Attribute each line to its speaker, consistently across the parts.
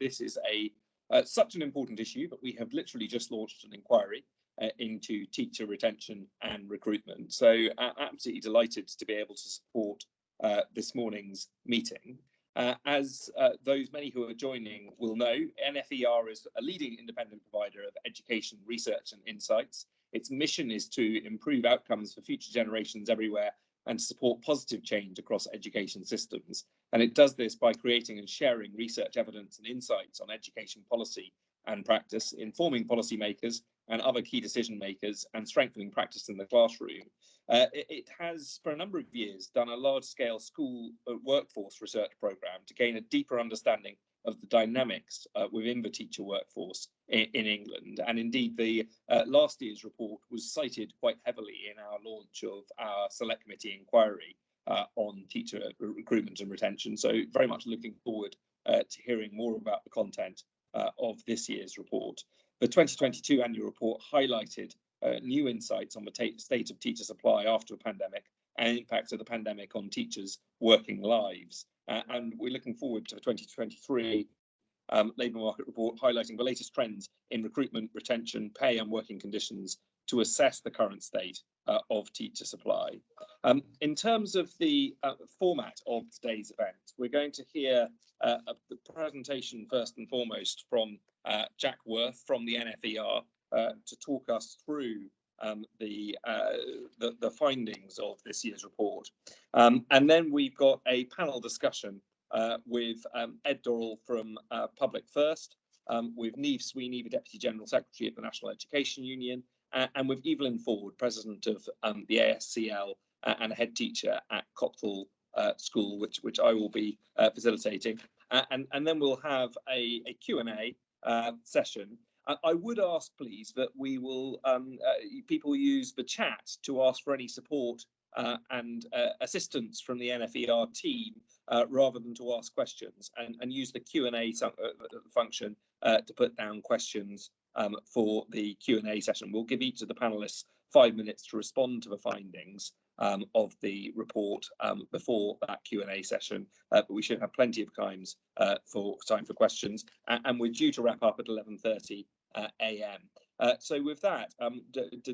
Speaker 1: this is such an important issue that we have literally just launched an inquiry into teacher retention and recruitment. So absolutely delighted to be able to support this morning's meeting. As those many who are joining will know, NFER is a leading independent provider of education, research and insights. Its mission is to improve outcomes for future generations everywhere and to support positive change across education systems. And it does this by creating and sharing research evidence and insights on education policy and practice, informing policymakers and other key decision makers, and strengthening practice in the classroom. It has, for a number of years, done a large-scale school workforce research program to gain a deeper understanding of the dynamics within the teacher workforce in England. And indeed, the last year's report was cited quite heavily in our launch of our select committee inquiry on teacher recruitment and retention. So very much looking forward to hearing more about the content of this year's report. The 2022 annual report highlighted new insights on the state of teacher supply after a pandemic and impact of the pandemic on teachers' working lives. And we're looking forward to the 2023 labour market report highlighting the latest trends in recruitment, retention, pay and working conditions to assess the current state of teacher supply. In terms of the format of today's event, we're going to hear the presentation first and foremost from Jack Worth from the NFER to talk us through the findings of this year's report. And then we've got a panel discussion with Ed Dorrell from Public First, with Niamh Sweeney, the Deputy General Secretary of the National Education Union, and with Evelyn Ford, President of the ASCL and head teacher at Copthall School, which I will be facilitating. And then we'll have a Q&A session. I would ask, please, that we will people use the chat to ask for any support and assistance from the NFER team rather than to ask questions, and use the Q&A function to put down questions for the Q&A session. We'll give each of the panelists 5 minutes to respond to the findings of the report before that Q&A session, but we should have plenty of time for questions, and we're due to wrap up at 11:30 a.m. So with that,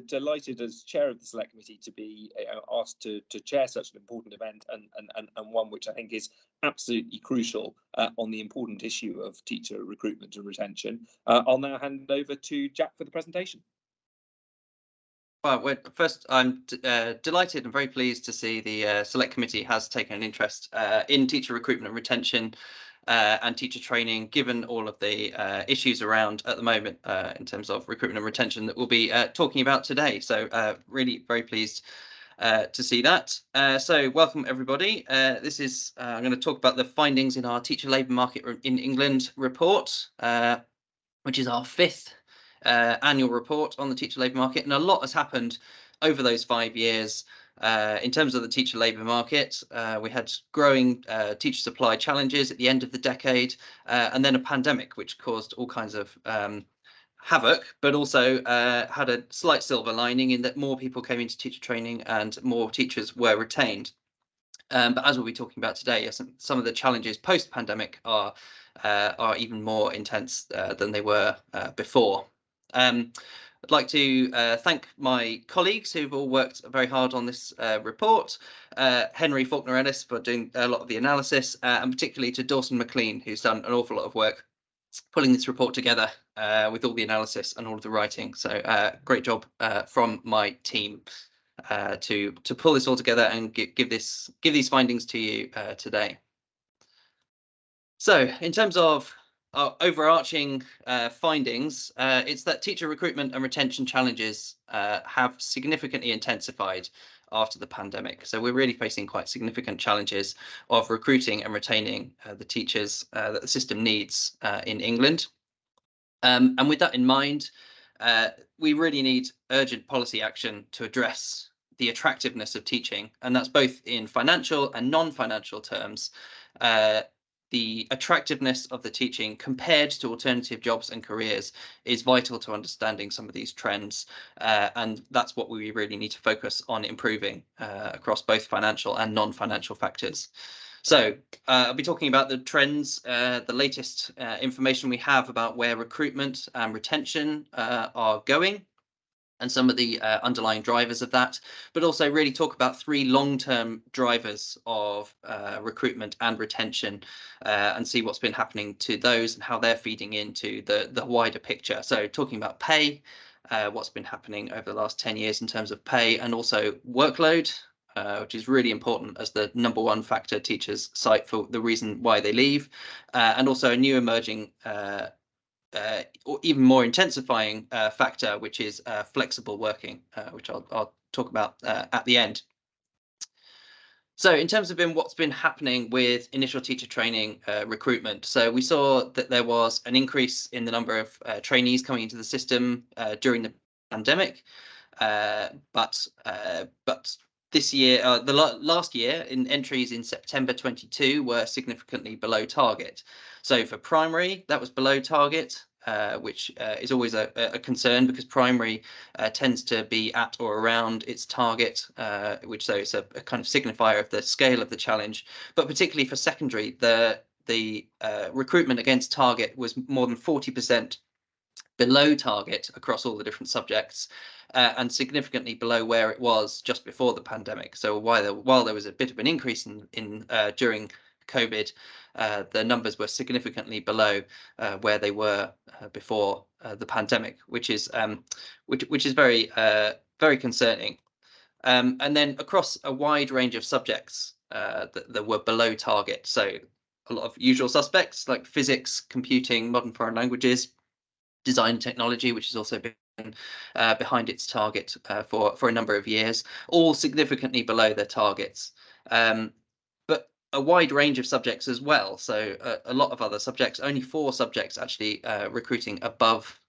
Speaker 1: delighted as chair of the select committee to be asked to chair such an important event, and one which I think is absolutely crucial on the important issue of teacher recruitment and retention. I'll now hand over to Jack for the presentation.
Speaker 2: Well, first, I'm delighted and very pleased to see the Select Committee has taken an interest in teacher recruitment and retention and teacher training, given all of the issues around at the moment in terms of recruitment and retention that we'll be talking about today. So really very pleased to see that. So welcome everybody. This is I'm going to talk about the findings in our Teacher Labour Market in England report, which is our 5th annual report on the teacher labour market, and a lot has happened over those 5 years in terms of the teacher labour market. We had growing teacher supply challenges at the end of the decade, and then a pandemic which caused all kinds of havoc, but also had a slight silver lining in that more people came into teacher training and more teachers were retained. But as we'll be talking about today, some of the challenges post-pandemic are even more intense than they were before. I'd like to thank my colleagues who've all worked very hard on this report. Henry Faulkner-Ellis for doing a lot of the analysis, and particularly to Dawson McLean, who's done an awful lot of work pulling this report together with all the analysis and all of the writing. So great job from my team to pull this all together and give these findings to you today. So in terms of our overarching findings, it's that teacher recruitment and retention challenges have significantly intensified after the pandemic. So we're really facing quite significant challenges of recruiting and retaining the teachers that the system needs in England. And with that in mind, we really need urgent policy action to address the attractiveness of teaching, and that's both in financial and non-financial terms. The attractiveness of the teaching compared to alternative jobs and careers is vital to understanding some of these trends, and that's what we really need to focus on improving across both financial and non-financial factors. So I'll be talking about the trends, the latest information we have about where recruitment and retention are going, and some of the underlying drivers of that, but also really talk about 3 long-term drivers of recruitment and retention, and see what's been happening to those and how they're feeding into the wider picture. So talking about pay, what's been happening over the last 10 years in terms of pay, and also workload, which is really important as the #1 factor teachers cite for the reason why they leave, and also a new emerging or even more intensifying factor, which is flexible working, which I'll talk about at the end. So in terms of what's been happening with initial teacher training recruitment, so we saw that there was an increase in the number of trainees coming into the system during the pandemic, but this year, last year, in entries in September 22 were significantly below target. So for primary, that was below target, which is always a concern, because primary tends to be at or around its target, which so it's a kind of signifier of the scale of the challenge. But particularly for secondary, the recruitment against target was more than 40% below target across all the different subjects, and significantly below where it was just before the pandemic. So while there was a bit of an increase in during COVID, the numbers were significantly below where they were before the pandemic, which is very very concerning. And then across a wide range of subjects that were below target. So a lot of usual suspects like physics, computing, modern foreign languages, design and technology, which has also been behind its target for a number of years, all significantly below their targets. But a wide range of subjects as well. So a lot of other subjects, only 4 subjects actually recruiting above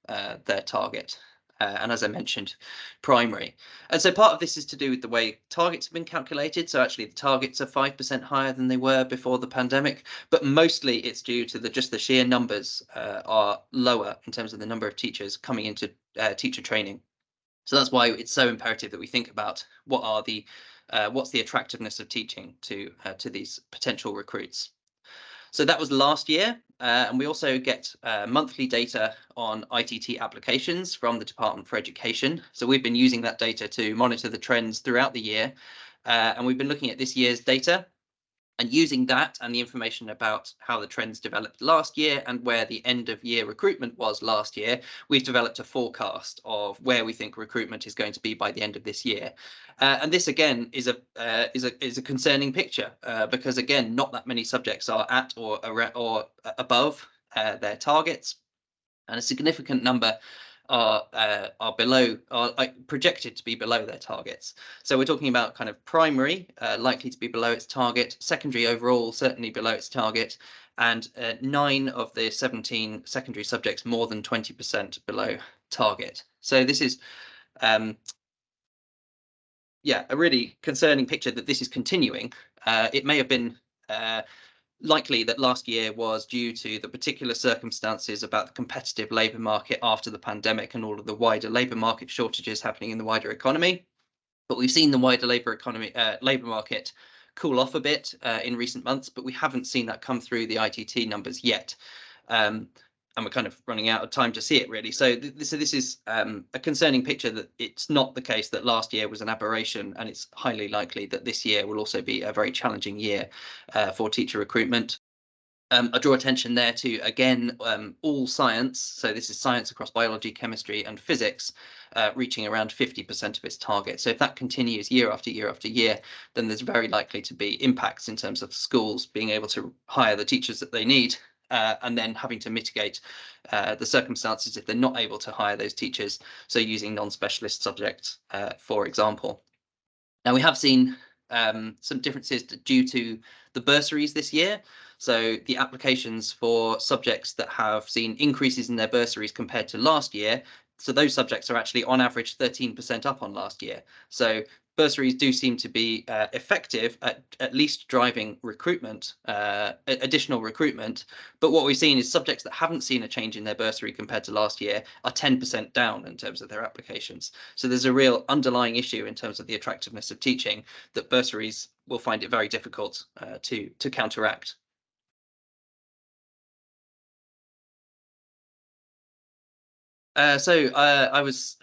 Speaker 2: their target. And as I mentioned, primary. And so part of this is to do with the way targets have been calculated. So actually the targets are 5% higher than they were before the pandemic, but mostly it's due to just the sheer numbers are lower in terms of the number of teachers coming into teacher training. So that's why it's so imperative that we think about what's the attractiveness of teaching to these potential recruits. So that was last year, and we also get monthly data on ITT applications from the Department for Education. So we've been using that data to monitor the trends throughout the year, and we've been looking at this year's data and using that and the information about how the trends developed last year and where the end of year recruitment was last year. We've developed a forecast of where we think recruitment is going to be by the end of this year. And this again is a concerning picture, because again, not that many subjects are at or above their targets, and a significant number are projected to be below their targets. So we're talking about kind of primary likely to be below its target, secondary overall certainly below its target, and 9 of the 17 secondary subjects more than 20% below target. So this is yeah, a really concerning picture that this is continuing. It may have been likely that last year was due to the particular circumstances about the competitive labour market after the pandemic and all of the wider labour market shortages happening in the wider economy. But we've seen the wider labour market cool off a bit in recent months, but we haven't seen that come through the ITT numbers yet. And we're kind of running out of time to see it, really. So this is a concerning picture, that it's not the case that last year was an aberration, and it's highly likely that this year will also be a very challenging year for teacher recruitment. I draw attention there to, again, all science. So this is science across biology, chemistry and physics, reaching around 50% of its target. So if that continues year after year after year, then there's very likely to be impacts in terms of schools being able to hire the teachers that they need, and then having to mitigate the circumstances if they're not able to hire those teachers. So using non-specialist subjects, for example. Now we have seen some differences due to the bursaries this year. So the applications for subjects that have seen increases in their bursaries compared to last year, so those subjects are actually on average 13% up on last year. So bursaries do seem to be effective at least driving recruitment, additional recruitment. But what we've seen is subjects that haven't seen a change in their bursary compared to last year are 10% down in terms of their applications. So there's a real underlying issue in terms of the attractiveness of teaching that bursaries will find it very difficult to counteract. I was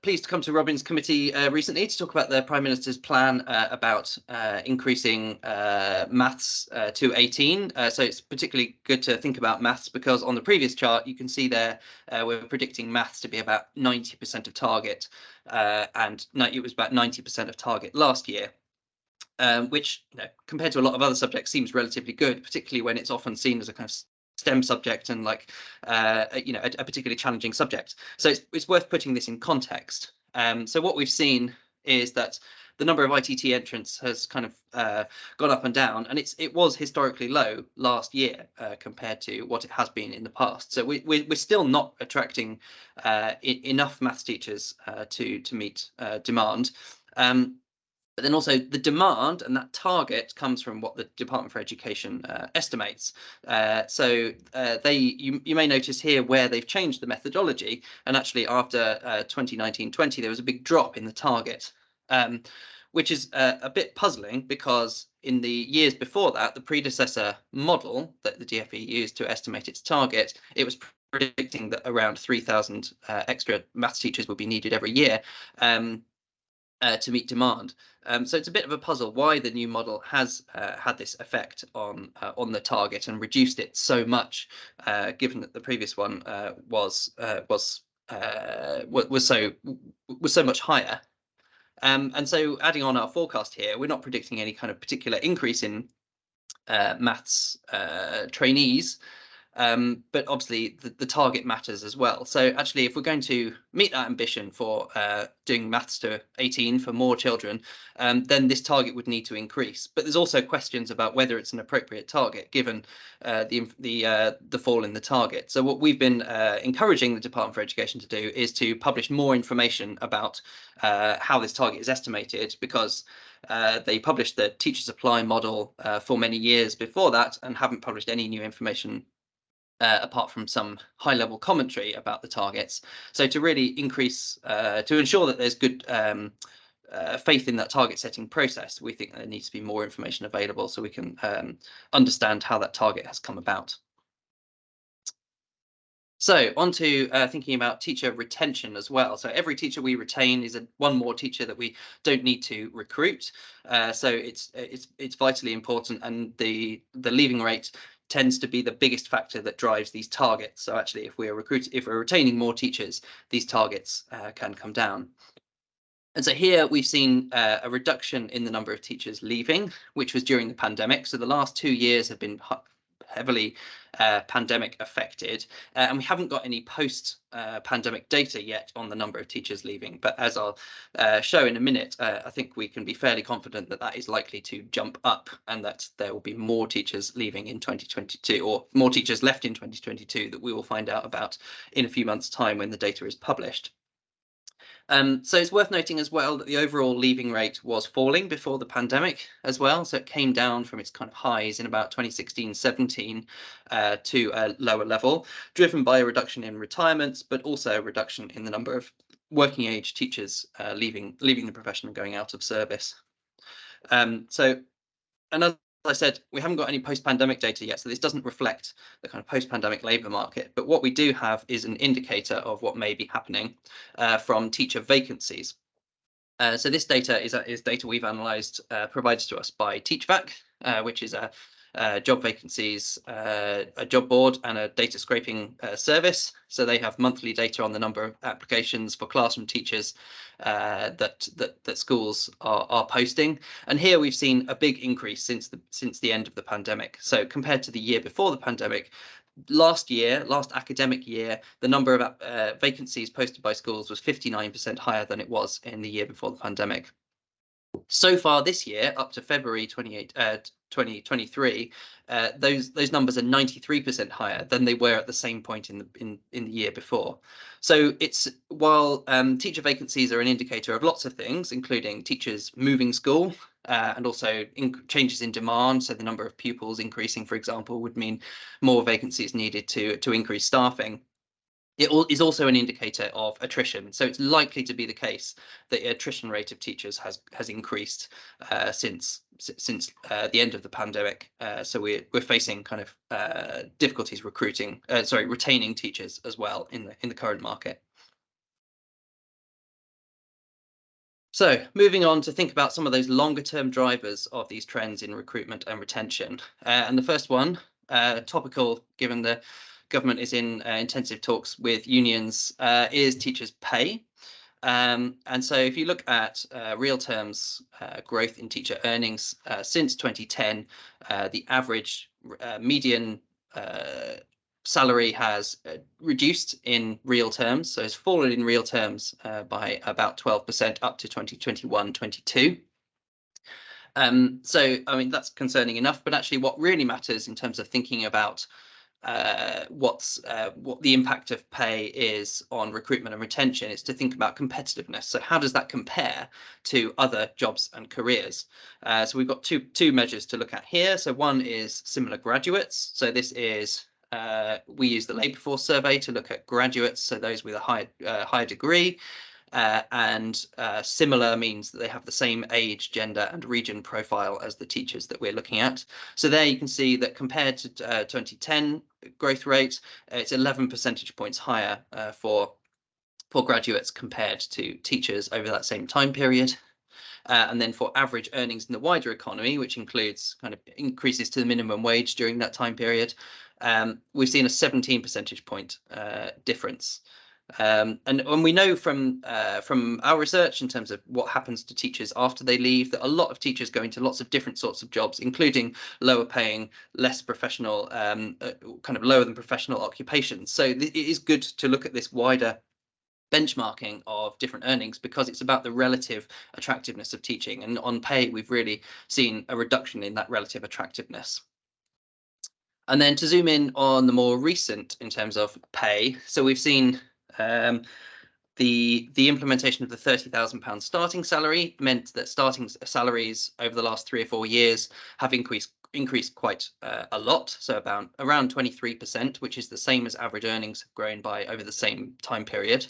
Speaker 2: pleased to come to Robin's committee recently to talk about the Prime Minister's plan about increasing maths to 18. So it's particularly good to think about maths because on the previous chart, you can see there we're predicting maths to be about 90% of target, and it was about 90% of target last year. Which, compared to a lot of other subjects, seems relatively good, particularly when it's often seen as a kind of STEM subject and like a particularly challenging subject. So it's worth putting this in context. So what we've seen is that the number of ITT entrants has kind of gone up and down, and it was historically low last year compared to what it has been in the past. So we're still not attracting enough maths teachers to meet demand. But then also the demand and that target comes from what the Department for Education estimates. You may notice here where they've changed the methodology, and actually after 2019-20 there was a big drop in the target, which is a bit puzzling because in the years before that, the predecessor model that the DFE used to estimate its target, it was predicting that around 3,000 extra maths teachers would be needed every year. To meet demand. So it's a bit of a puzzle why the new model has had this effect on the target and reduced it so much, given that the previous one was so much higher. And so adding on our forecast here, we're not predicting any kind of particular increase in maths trainees. But obviously the target matters as well. So actually, if we're going to meet that ambition for doing maths to 18 for more children, then this target would need to increase. But there's also questions about whether it's an appropriate target given the fall in the target. So what we've been encouraging the Department for Education to do is to publish more information about how this target is estimated, because they published the teacher supply model for many years before that and haven't published any new information apart from some high-level commentary about the targets. So to really increase, to ensure that there's good faith in that target setting process, we think there needs to be more information available so we can understand how that target has come about. So on to thinking about teacher retention as well. So every teacher we retain is one more teacher that we don't need to recruit. So it's vitally important, and the leaving rate tends to be the biggest factor that drives these targets. So actually, if we're retaining more teachers, these targets can come down. And so here we've seen a reduction in the number of teachers leaving, which was during the pandemic. So the last 2 years have been heavily pandemic affected, and we haven't got any post-pandemic data yet on the number of teachers leaving. But as I'll show in a minute, I think we can be fairly confident that that is likely to jump up, and that there will be more teachers leaving in 2022, or more teachers left in 2022 that we will find out about in a few months' time when the data is published. So it's worth noting as well that the overall leaving rate was falling before the pandemic as well. So it came down from its kind of highs in about 2016-17 to a lower level, driven by a reduction in retirements, but also a reduction in the number of working age teachers leaving the profession and going out of service. And as I said, we haven't got any post-pandemic data yet, so this doesn't reflect the kind of post-pandemic labour market. But what we do have is an indicator of what may be happening from teacher vacancies. So this data is data we've analysed, provided to us by TeachVac, which is a job vacancies, a job board and a data scraping service. So they have monthly data on the number of applications for classroom teachers that schools are posting. And here we've seen a big increase since the end of the pandemic. So compared to the year before the pandemic, last academic year, the number of vacancies posted by schools was 59% higher than it was in the year before the pandemic. So far this year, up to February 2023, those numbers are 93% higher than they were at the same point in the year before. So it's while teacher vacancies are an indicator of lots of things, including teachers moving school and also changes in demand. So the number of pupils increasing, for example, would mean more vacancies needed to increase staffing. It is also an indicator of attrition. So it's likely to be the case that the attrition rate of teachers has increased since the end of the pandemic. So we're facing kind of difficulties retaining teachers as well in the current market. So moving on to think about some of those longer term drivers of these trends in recruitment and retention. And the first one, topical given the government is in intensive talks with unions, is teachers' pay. And so if you look at real terms growth in teacher earnings since 2010, the average median salary has reduced in real terms, so it's fallen in real terms by about 12% up to 2021-22. So, I mean, that's concerning enough, but actually what really matters in terms of thinking about what the impact of pay is on recruitment and retention is to think about competitiveness. So how does that compare to other jobs and careers? So we've got two measures to look at here. So one is similar graduates. So this is we use the labour force survey to look at graduates, so those with a higher degree. And similar means that they have the same age, gender and region profile as the teachers that we're looking at. So there you can see that compared to 2010 growth rate, it's 11 percentage points higher for graduates compared to teachers over that same time period. And then for average earnings in the wider economy, which includes kind of increases to the minimum wage during that time period, we've seen a 17 percentage point difference. And we know from our research in terms of what happens to teachers after they leave, that a lot of teachers go into lots of different sorts of jobs, including lower paying, less professional, kind of lower than professional occupations. So it is good to look at this wider benchmarking of different earnings because it's about the relative attractiveness of teaching. And on pay, we've really seen a reduction in that relative attractiveness. And then to zoom in on the more recent in terms of pay, so we've seen the implementation of the £30,000 starting salary meant that starting salaries over the last 3 or 4 years have increased quite a lot, so around 23%, which is the same as average earnings have grown by over the same time period.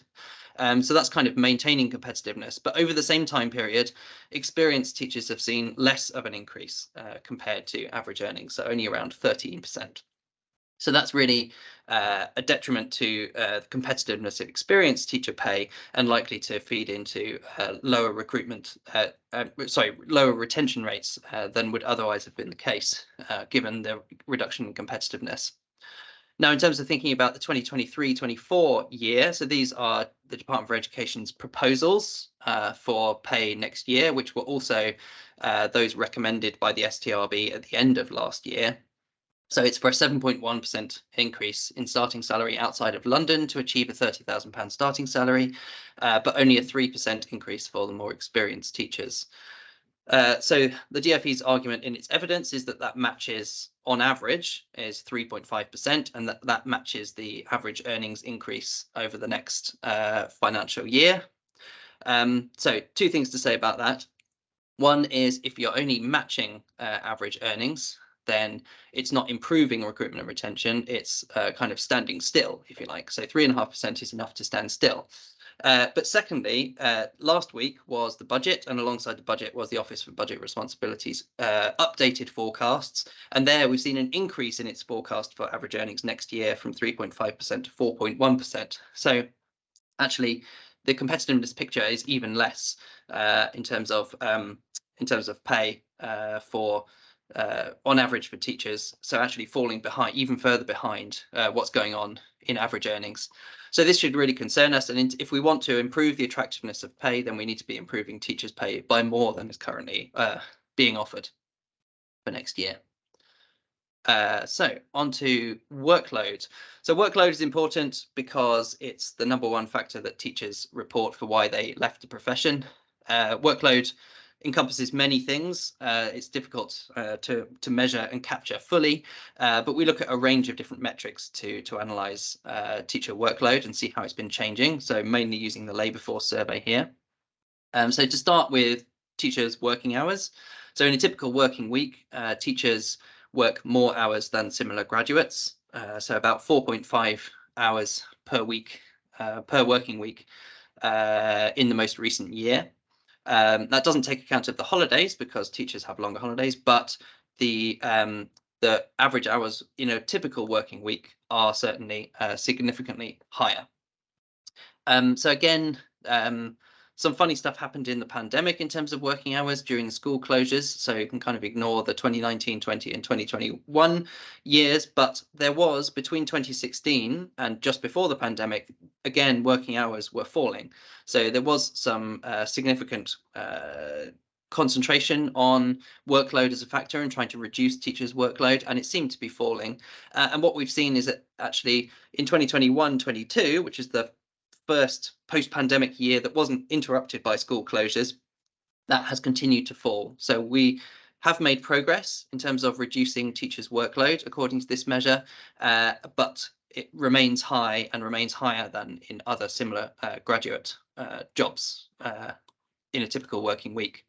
Speaker 2: So that's kind of maintaining competitiveness. But over the same time period, experienced teachers have seen less of an increase compared to average earnings, so only around 13%. So that's really a detriment to the competitiveness of experienced teacher pay and likely to feed into lower retention rates than would otherwise have been the case, given the reduction in competitiveness. Now, in terms of thinking about the 2023-24 year, so these are the Department for Education's proposals for pay next year, which were also those recommended by the STRB at the end of last year. So it's for a 7.1% increase in starting salary outside of London to achieve a £30,000 starting salary, but only a 3% increase for the more experienced teachers. So the DfE's argument in its evidence is that matches, on average, is 3.5%, and that matches the average earnings increase over the next financial year. So 2 things to say about that. One is if you're only matching average earnings, then it's not improving recruitment and retention, it's kind of standing still, if you like. So 3.5% is enough to stand still. But secondly, last week was the budget, and alongside the budget was the Office for Budget Responsibility's updated forecasts. And there we've seen an increase in its forecast for average earnings next year from 3.5% to 4.1%. So actually, the competitiveness picture is even less in terms of pay for on average for teachers, so actually falling behind, even further behind what's going on in average earnings. So this should really concern us, and if we want to improve the attractiveness of pay, then we need to be improving teachers' pay by more than is currently being offered for next year. So on to workload. So workload is important because it's the #1 factor that teachers report for why they left the profession. Workload encompasses many things. It's difficult to measure and capture fully, but we look at a range of different metrics to analyse teacher workload and see how it's been changing. So mainly using the labour force survey here. So to start with teachers' working hours. So in a typical working week, teachers work more hours than similar graduates. So about 4.5 hours per week, per working week in the most recent year. That doesn't take account of the holidays because teachers have longer holidays, but the average hours in a typical working week are certainly significantly higher. So again, some funny stuff happened in the pandemic in terms of working hours during the school closures. So you can kind of ignore the 2019, 20 and 2021 years, but there was between 2016 and just before the pandemic, again, working hours were falling. So there was some significant concentration on workload as a factor and trying to reduce teachers' workload, and it seemed to be falling. And what we've seen is that actually in 2021-22, which is the first post-pandemic year that wasn't interrupted by school closures, that has continued to fall. So we have made progress in terms of reducing teachers' workload according to this measure, but it remains high and remains higher than in other similar graduate jobs in a typical working week.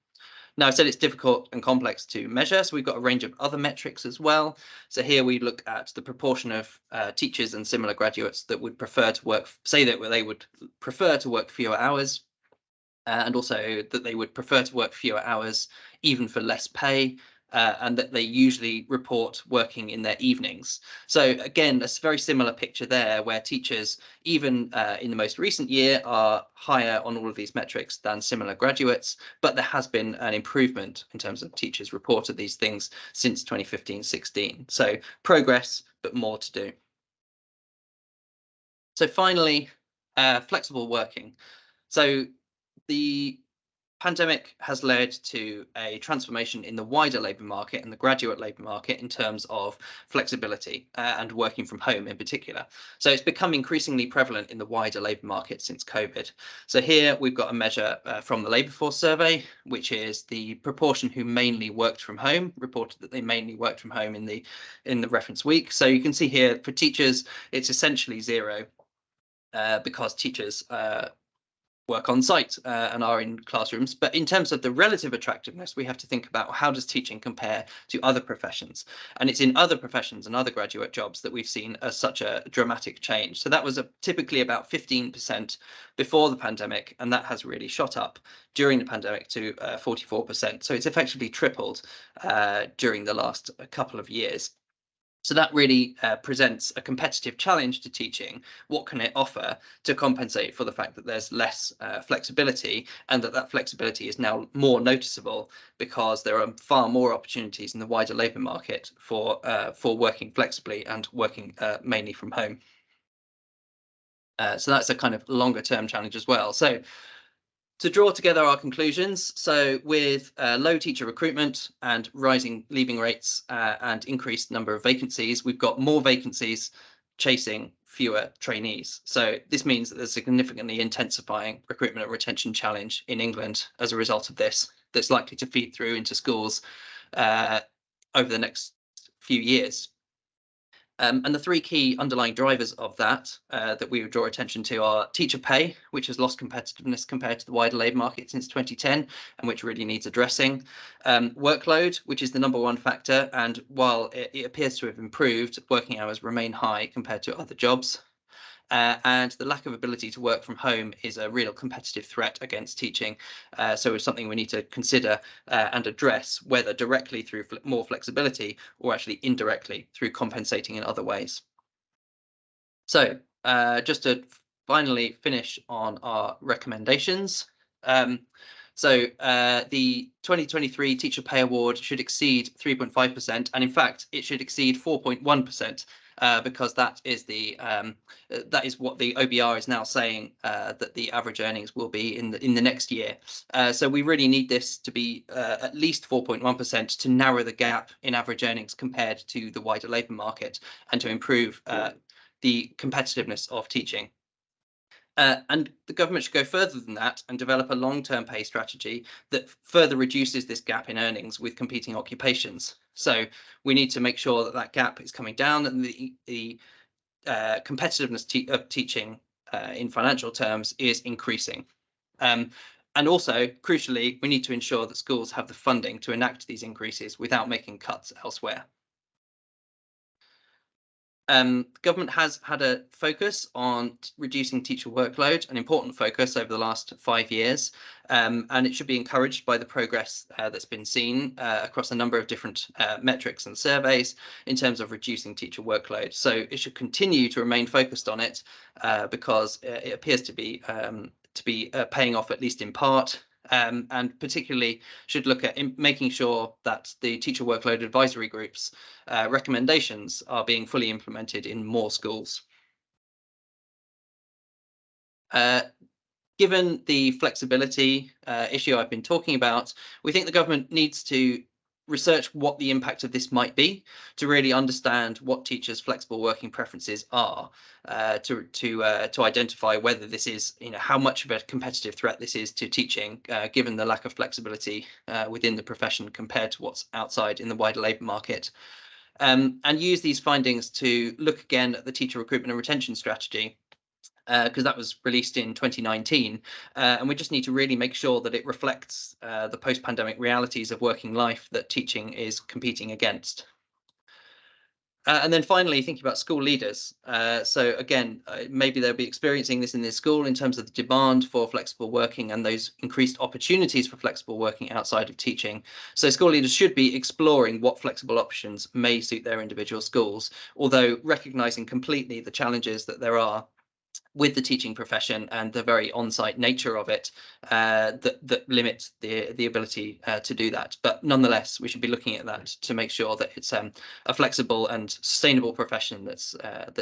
Speaker 2: Now, I said it's difficult and complex to measure, so we've got a range of other metrics as well. So here we look at the proportion of teachers and similar graduates that would prefer to work, say that they would prefer to work fewer hours, and also that they would prefer to work fewer hours even for less pay, and that they usually report working in their evenings. So again, a very similar picture there, where teachers, even in the most recent year, are higher on all of these metrics than similar graduates, but there has been an improvement in terms of teachers reported these things since 2015-16. So progress, but more to do. So finally, flexible working. So the pandemic has led to a transformation in the wider labour market and the graduate labour market in terms of flexibility and working from home in particular. So it's become increasingly prevalent in the wider labour market since COVID. So here we've got a measure from the labour force survey, which is the proportion who mainly worked from home, reported that they mainly worked from home in the reference week. So you can see here for teachers, it's essentially zero because teachers work on site and are in classrooms. But in terms of the relative attractiveness, we have to think about how does teaching compare to other professions? And it's in other professions and other graduate jobs that we've seen such a dramatic change. So that was typically about 15% before the pandemic, and that has really shot up during the pandemic to 44%. So it's effectively tripled during the last couple of years. So that really presents a competitive challenge to teaching. What can it offer to compensate for the fact that there's less flexibility, and that flexibility is now more noticeable because there are far more opportunities in the wider labour market for working flexibly and working mainly from home. So that's a kind of longer term challenge as well. So to draw together our conclusions, so with low teacher recruitment and rising leaving rates and increased number of vacancies, we've got more vacancies chasing fewer trainees. So this means that there's a significantly intensifying recruitment and retention challenge in England as a result of this, that's likely to feed through into schools over the next few years. And the three key underlying drivers of that that we would draw attention to are teacher pay, which has lost competitiveness compared to the wider labour market since 2010, and which really needs addressing. Workload, which is the number one factor, and while it appears to have improved, working hours remain high compared to other jobs. And the lack of ability to work from home is a real competitive threat against teaching. So it's something we need to consider and address, whether directly through more flexibility or actually indirectly through compensating in other ways. So just to finally finish on our recommendations. So the 2023 Teacher Pay Award should exceed 3.5%, and in fact, it should exceed 4.1%. Because that is what the OBR is now saying that the average earnings will be in the next year. So we really need this to be at least 4.1% to narrow the gap in average earnings compared to the wider labour market and to improve the competitiveness of teaching. And the government should go further than that and develop a long-term pay strategy that further reduces this gap in earnings with competing occupations. So we need to make sure that that gap is coming down and the competitiveness of teaching in financial terms is increasing. And also, crucially, we need to ensure that schools have the funding to enact these increases without making cuts elsewhere. Government has had a focus on reducing teacher workload, an important focus over the last 5 years, and it should be encouraged by the progress that's been seen across a number of different metrics and surveys in terms of reducing teacher workload. So it should continue to remain focused on it because it appears to be paying off, at least in part. And particularly should look at making sure that the teacher workload advisory groups recommendations are being fully implemented in more schools. Given the flexibility issue I've been talking about, we think the government needs to research what the impact of this might be to really understand what teachers' flexible working preferences are, to identify whether this is, how much of a competitive threat this is to teaching, given the lack of flexibility within the profession compared to what's outside in the wider labour market. And use these findings to look again at the teacher recruitment and retention strategy, because that was released in 2019, and we just need to really make sure that it reflects the post-pandemic realities of working life that teaching is competing against. And then finally, thinking about school leaders. So again, maybe they'll be experiencing this in their school in terms of the demand for flexible working and those increased opportunities for flexible working outside of teaching. So school leaders should be exploring what flexible options may suit their individual schools, although recognizing completely the challenges that there are with the teaching profession and the very on-site nature of it that limit the ability to do that. But nonetheless, we should be looking at that to make sure that it's a flexible and sustainable profession that's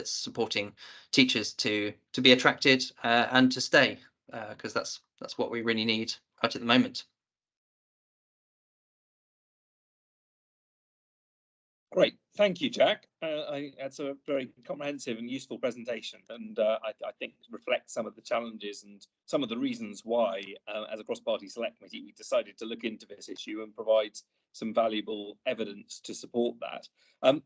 Speaker 2: supporting teachers to be attracted and to stay, because that's what we really need right at the moment.
Speaker 1: Great, thank you, Jack. That's a very comprehensive and useful presentation, and I think reflects some of the challenges and some of the reasons why, as a cross-party select committee, we decided to look into this issue and provide some valuable evidence to support that.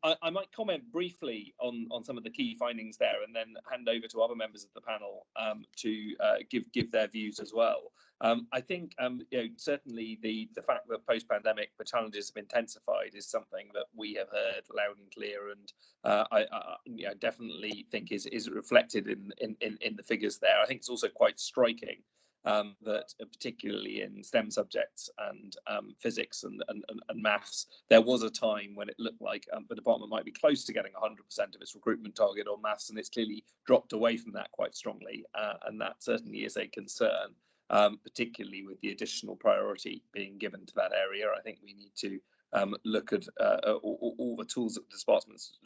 Speaker 1: I might comment briefly on some of the key findings there, and then hand over to other members of the panel to give their views as well. I think certainly the fact that post-pandemic the challenges have intensified is something that we have heard loud and clear, and I definitely think is reflected in the figures there. I think it's also quite striking that particularly in STEM subjects and physics and maths, there was a time when it looked like the department might be close to getting 100% of its recruitment target on maths, and it's clearly dropped away from that quite strongly, and that certainly is a concern. Particularly with the additional priority being given to that area. I think we need to look at all the tools at the department's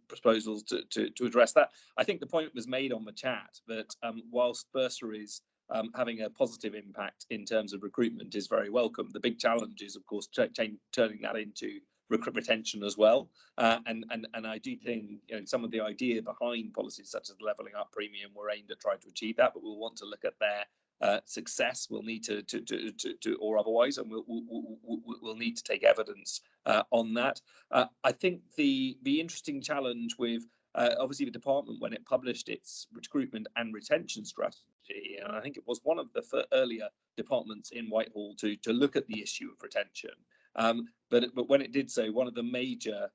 Speaker 1: proposals to address that. I think the point was made on the chat that whilst bursaries having a positive impact in terms of recruitment is very welcome, the big challenge is, of course, turning that into retention as well. And I do think some of the idea behind policies such as the levelling up premium were aimed at trying to achieve that, but we'll want to look at their success. We'll need to or otherwise, and we'll need to take evidence on that. I think the interesting challenge with obviously the department, when it published its recruitment and retention strategy, and I think it was one of the earlier departments in Whitehall to look at the issue of retention. But when it did so, one of the major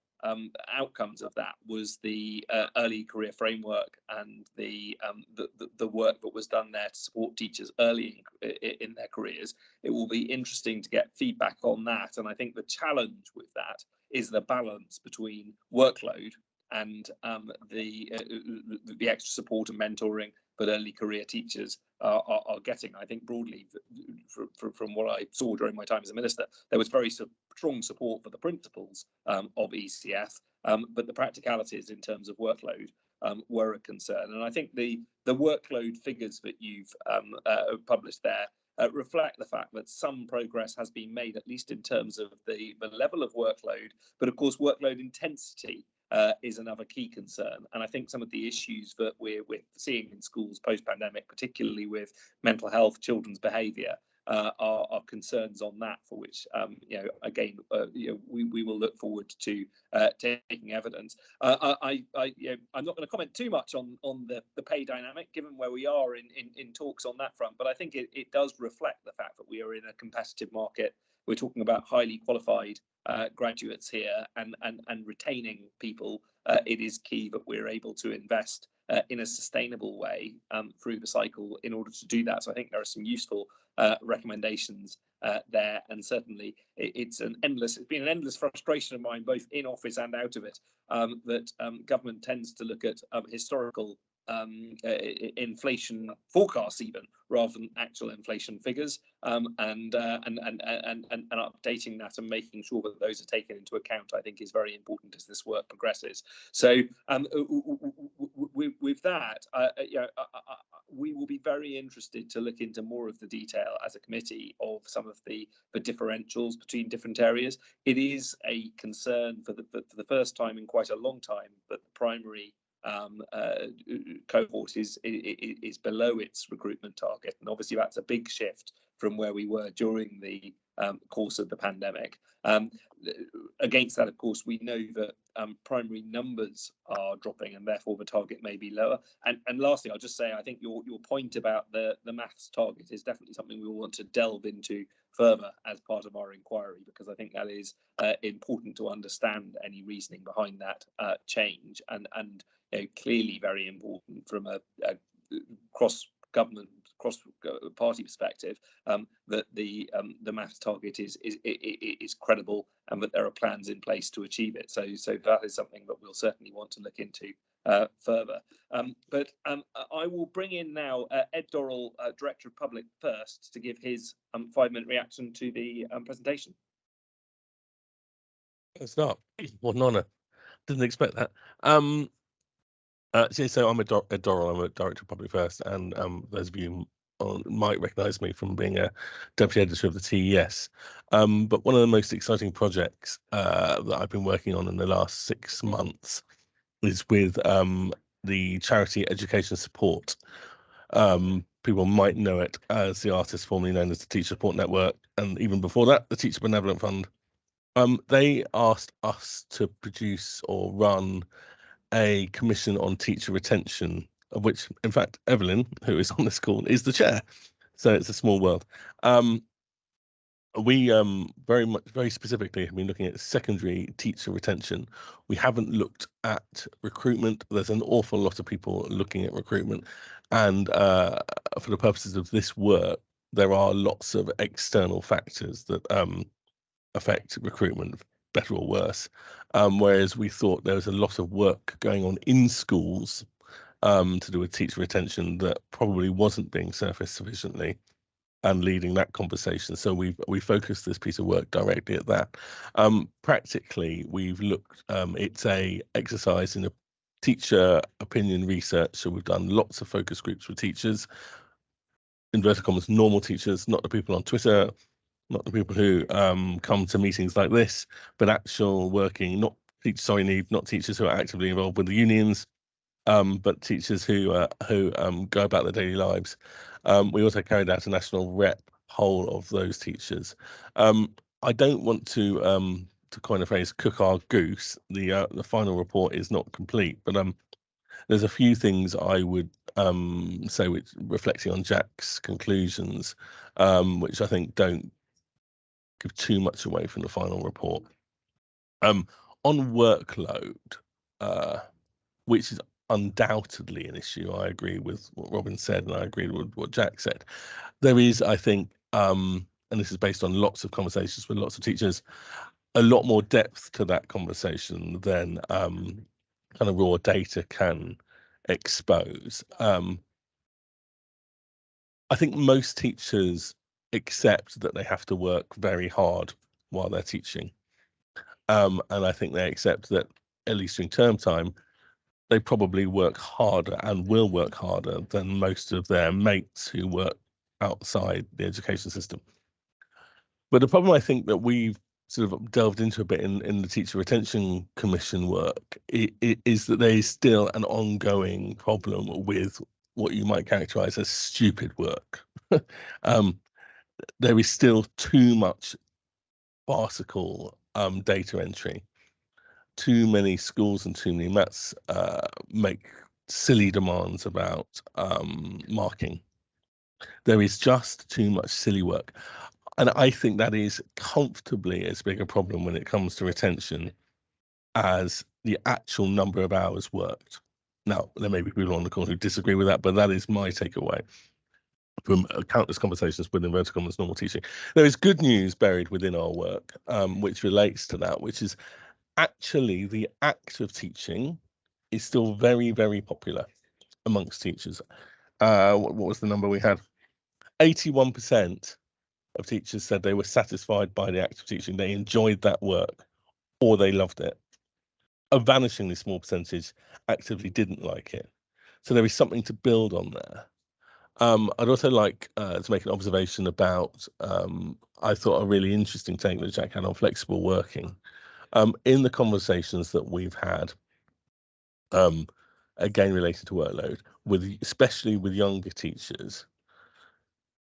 Speaker 1: outcomes of that was the early career framework and the work that was done there to support teachers early in their careers. It will be interesting to get feedback on that, and I think the challenge with that is the balance between workload and the extra support and mentoring that early career teachers are getting. I think broadly, from what I saw during my time as a minister, there was very strong support for the principles of ECF, but the practicalities in terms of workload were a concern. And I think the workload figures that you've published there reflect the fact that some progress has been made, at least in terms of the level of workload, but of course workload intensity is another key concern. And I think some of the issues that we're seeing in schools post-pandemic, particularly with mental health, children's behaviour, are concerns on that, for which again we will look forward to taking evidence. I'm not going to comment too much on the pay dynamic, given where we are in talks on that front, but I think it does reflect the fact that we are in a competitive market. We're talking about highly qualified graduates here, and retaining people. It is key that we're able to invest in a sustainable way through the cycle in order to do that. So I think there are some useful recommendations there, and certainly it's been an endless frustration of mine, both in office and out of it, that government tends to look at historical inflation forecasts even rather than actual inflation figures, and updating that and making sure that those are taken into account, I think, is very important as this work progresses. So with that, we will be very interested to look into more of the detail as a committee of some of the differentials between different areas. It is a concern for the first time in quite a long time that the primary cohort is below its recruitment target, and obviously that's a big shift from where we were during the course of the pandemic. Against that, of course, we know that primary numbers are dropping, and therefore the target may be lower. And lastly, I'll just say I think your point about the maths target is definitely something we will want to delve into further as part of our inquiry, because I think that is important to understand any reasoning behind that change, and clearly very important from a cross-government, cross-party perspective, that the maths target is credible, and that there are plans in place to achieve it. So that is something that we'll certainly want to look into further. But I will bring in now Ed Dorrell, Director of Public First, to give his 5-minute reaction to the presentation.
Speaker 3: It's not. What an honour. Didn't expect that. So I'm Ed Dorrell. I'm a Director of Public First, and those of you might recognise me from being a Deputy Editor of the TES. But one of the most exciting projects that I've been working on in the last 6 months is with the charity Education Support. People might know it as the artist formerly known as the Teacher Support Network, and even before that, the Teacher Benevolent Fund. They asked us to produce or run a commission on teacher retention, of which, in fact, Evelyn, who is on this call, is the chair. So it's a small world. We very specifically have been looking at secondary teacher retention. We haven't looked at recruitment. There's an awful lot of people looking at recruitment, and for the purposes of this work, there are lots of external factors that affect recruitment, better or worse. Whereas we thought there was a lot of work going on in schools to do with teacher retention that probably wasn't being surfaced sufficiently, and leading that conversation. So we focused this piece of work directly at that. Practically, we've looked. It's a exercise in a teacher opinion research. So we've done lots of focus groups with teachers, inverted commas, normal teachers, not the people on Twitter, not the people who come to meetings like this, but actual working, not teachers who are actively involved with the unions, but teachers who go about their daily lives. We also carried out a national rep poll of those teachers. I don't want to coin a phrase, cook our goose. The final report is not complete, but there's a few things I would say, which reflecting on Jack's conclusions, which I think don't give too much away from the final report. On workload, which is undoubtedly an issue, I agree with what Robin said, and I agree with what Jack said. There is, I think, and this is based on lots of conversations with lots of teachers, a lot more depth to that conversation than kind of raw data can expose. I think most teachers accept that they have to work very hard while they're teaching. And I think they accept that, at least during term time, they probably work harder and will work harder than most of their mates who work outside the education system. But the problem I think that we've sort of delved into a bit in the Teacher Retention Commission work is that there is still an ongoing problem with what you might characterize as stupid work. There is still too much farcical data entry. Too many schools and too many mats make silly demands about marking. There is just too much silly work. And I think that is comfortably as big a problem when it comes to retention as the actual number of hours worked. Now, there may be people on the call who disagree with that, but that is my takeaway from countless conversations with inverted commas normal teaching. There is good news buried within our work, which relates to that, which is actually the act of teaching is still very, very popular amongst teachers. What was the number we had? 81% of teachers said they were satisfied by the act of teaching. They enjoyed that work or they loved it. A vanishingly small percentage actively didn't like it. So there is something to build on there. I'd also like to make an observation about, I thought, a really interesting take that Jack had on flexible working. In the conversations that we've had, again related to workload, especially with younger teachers,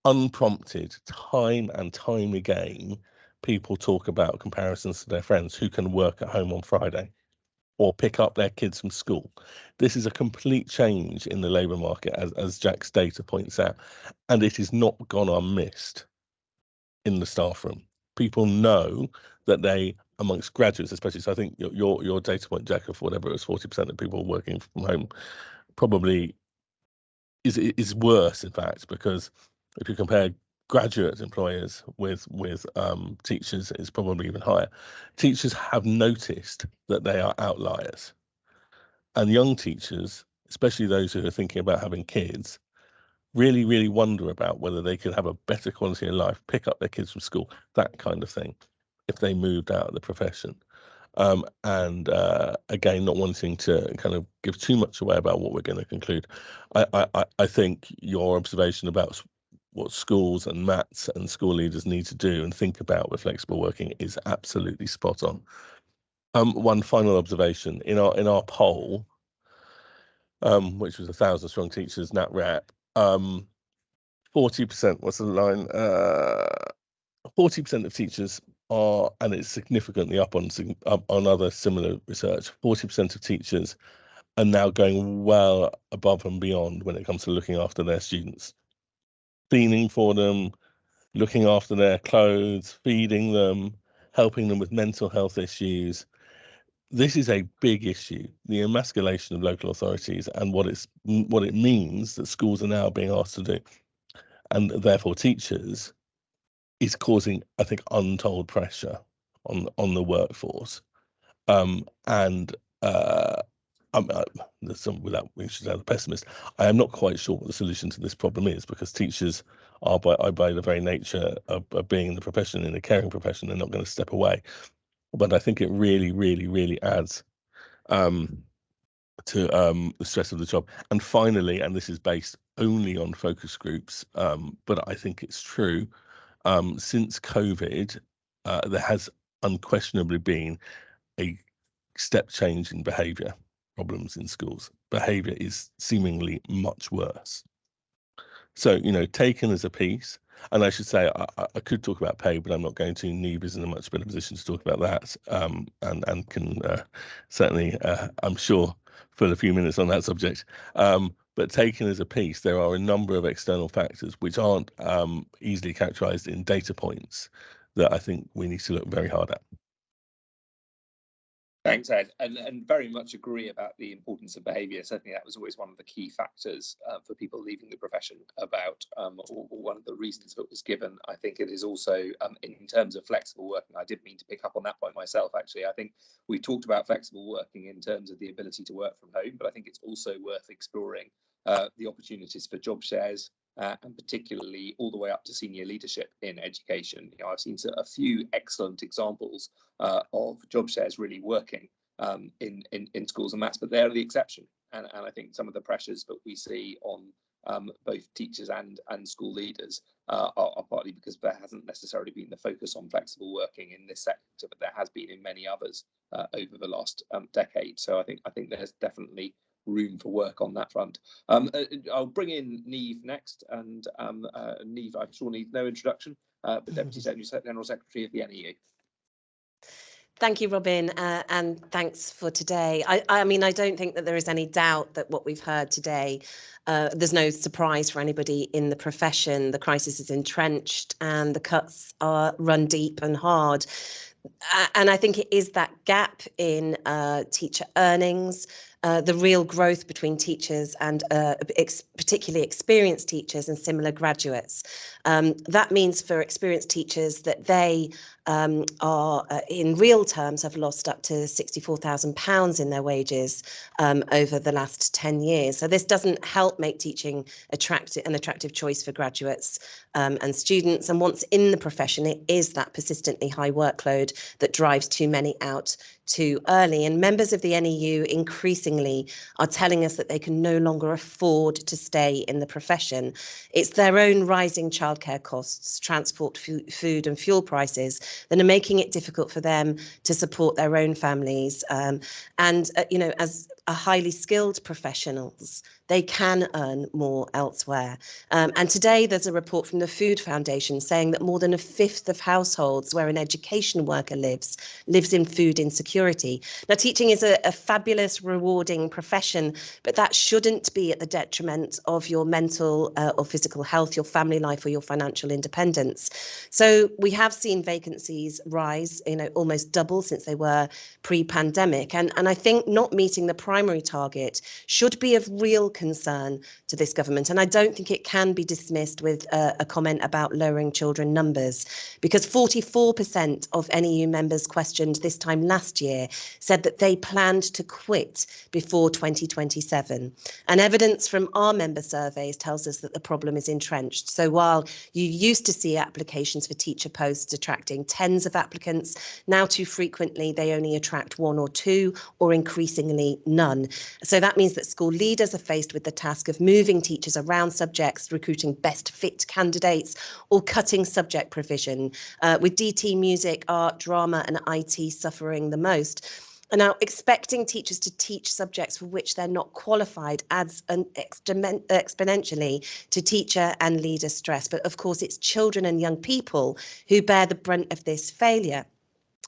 Speaker 3: unprompted, time and time again, people talk about comparisons to their friends who can work at home on Friday or pick up their kids from school. This is a complete change in the labour market, as Jack's data points out, and it is not gone unmissed in the staff room. People know that they, amongst graduates especially, so I think your data point, Jack, of whatever it was, 40% of people working from home, probably is worse, in fact, because if you compare graduate employers with teachers, it's probably even higher. Teachers have noticed that they are outliers, and young teachers, especially those who are thinking about having kids, really, really wonder about whether they could have a better quality of life, pick up their kids from school, that kind of thing, if they moved out of the profession. And again, not wanting to kind of give too much away about what we're going to conclude, I think your observation about what schools and mats and school leaders need to do and think about with flexible working is absolutely spot on. One final observation in our poll, which was 1,000 strong teachers, Nat Rep, 40%, what's the line? 40% of teachers are, and it's significantly up on other similar research, 40% of teachers are now going well above and beyond when it comes to looking after their students. Cleaning for them, looking after their clothes, feeding them, helping them with mental health issues. This is a big issue, the emasculation of local authorities and what it means that schools are now being asked to do, and therefore teachers, is causing, I think, untold pressure on the workforce. And without being a pessimist, I am not quite sure what the solution to this problem is, because teachers are by the very nature of being in the profession, in a caring profession, they're not going to step away. But I think it really, really, really adds to the stress of the job. And finally, and this is based only on focus groups, but I think it's true, since COVID, there has unquestionably been a step change in behaviour problems in schools. Behaviour is seemingly much worse. So, taken as a piece, and I should say I could talk about pay, but I'm not going to. Neve is in a much better position to talk about that, and can certainly, I'm sure, fill a few minutes on that subject. But taken as a piece, there are a number of external factors which aren't easily characterised in data points that I think we need to look very hard at.
Speaker 1: Thanks, Ed, and very much agree about the importance of behaviour. Certainly, that was always one of the key factors for people leaving the profession about, or one of the reasons that was given. I think it is also, in terms of flexible working, I did mean to pick up on that point myself, actually. I think we talked about flexible working in terms of the ability to work from home, but I think it's also worth exploring the opportunities for job shares, and particularly all the way up to senior leadership in education. I've seen a few excellent examples of job shares really working in schools and mats, but they're the exception. And I think some of the pressures that we see on both teachers and school leaders are partly because there hasn't necessarily been the focus on flexible working in this sector, but there has been in many others over the last decade. So I think there's definitely room for work on that front. I'll bring in Niamh next, and Niamh, I'm sure needs no introduction, but Deputy General Secretary of the NEU.
Speaker 4: Thank you, Robin, and thanks for today. I mean, I don't think that there is any doubt that what we've heard today, there's no surprise for anybody in the profession. The crisis is entrenched and the cuts are run deep and hard. And I think it is that gap in teacher earnings, the real growth between teachers and particularly experienced teachers and similar graduates. That means for experienced teachers that they are in real terms have lost up to £64,000 in their wages over the last 10 years. So this doesn't help make teaching an attractive choice for graduates and students. And once in the profession, it is that persistently high workload that drives too many out too early. And members of the NEU increasingly are telling us that they can no longer afford to stay in the profession. It's their own rising childcare costs, transport, food and fuel prices that are making it difficult for them to support their own families. You know, as a highly skilled professionals, they can earn more elsewhere. And today there's a report from the Food Foundation saying that more than a fifth of households where an education worker lives in food insecurity. Now, teaching is a fabulous, rewarding profession, but that shouldn't be at the detriment of your mental or physical health, your family life, or your financial independence. So we have seen vacancies rise, you know, almost double since they were pre-pandemic. And I think not meeting the primary target should be of real concern to this government. And I don't think it can be dismissed with a comment about lowering children numbers, because 44% of NEU members questioned this time last year said that they planned to quit before 2027. And evidence from our member surveys tells us that the problem is entrenched. So while you used to see applications for teacher posts attracting tens of applicants, now too frequently they only attract one or two, or increasingly none. So that means that school leaders are faced with the task of moving teachers around subjects, recruiting best fit candidates, or cutting subject provision, with DT, music, art, drama and IT suffering the most. And now expecting teachers to teach subjects for which they're not qualified adds exponentially to teacher and leader stress. But of course, it's children and young people who bear the brunt of this failure.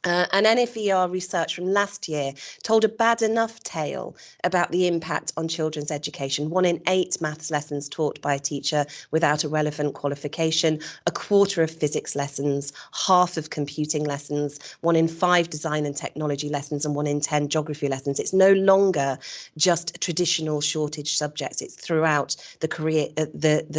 Speaker 4: An NFER research from last year told a bad enough tale about the impact on children's education. 1 in 8 maths lessons taught by a teacher without a relevant qualification, a quarter of physics lessons, half of computing lessons, 1 in 5 design and technology lessons, and 1 in 10 geography lessons. It's no longer just traditional shortage subjects. It's throughout the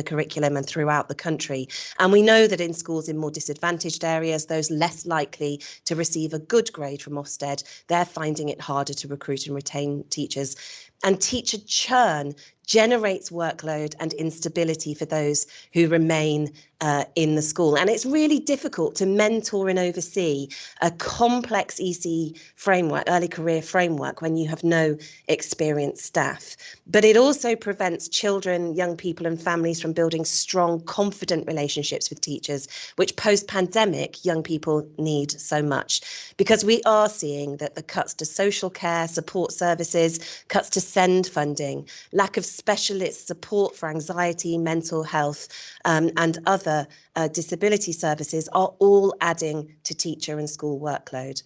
Speaker 4: curriculum and throughout the country. And we know that in schools in more disadvantaged areas, those less likely to receive a good grade from Ofsted, they're finding it harder to recruit and retain teachers. And teacher churn generates workload and instability for those who remain in the school. And it's really difficult to mentor and oversee a complex EC framework, early career framework, when you have no experienced staff. But it also prevents children, young people and families from building strong, confident relationships with teachers, which post-pandemic young people need so much. Because we are seeing that the cuts to social care, support services, cuts to SEND funding, lack of specialist support for anxiety, mental health, and other disability services are all adding to teacher and school workload.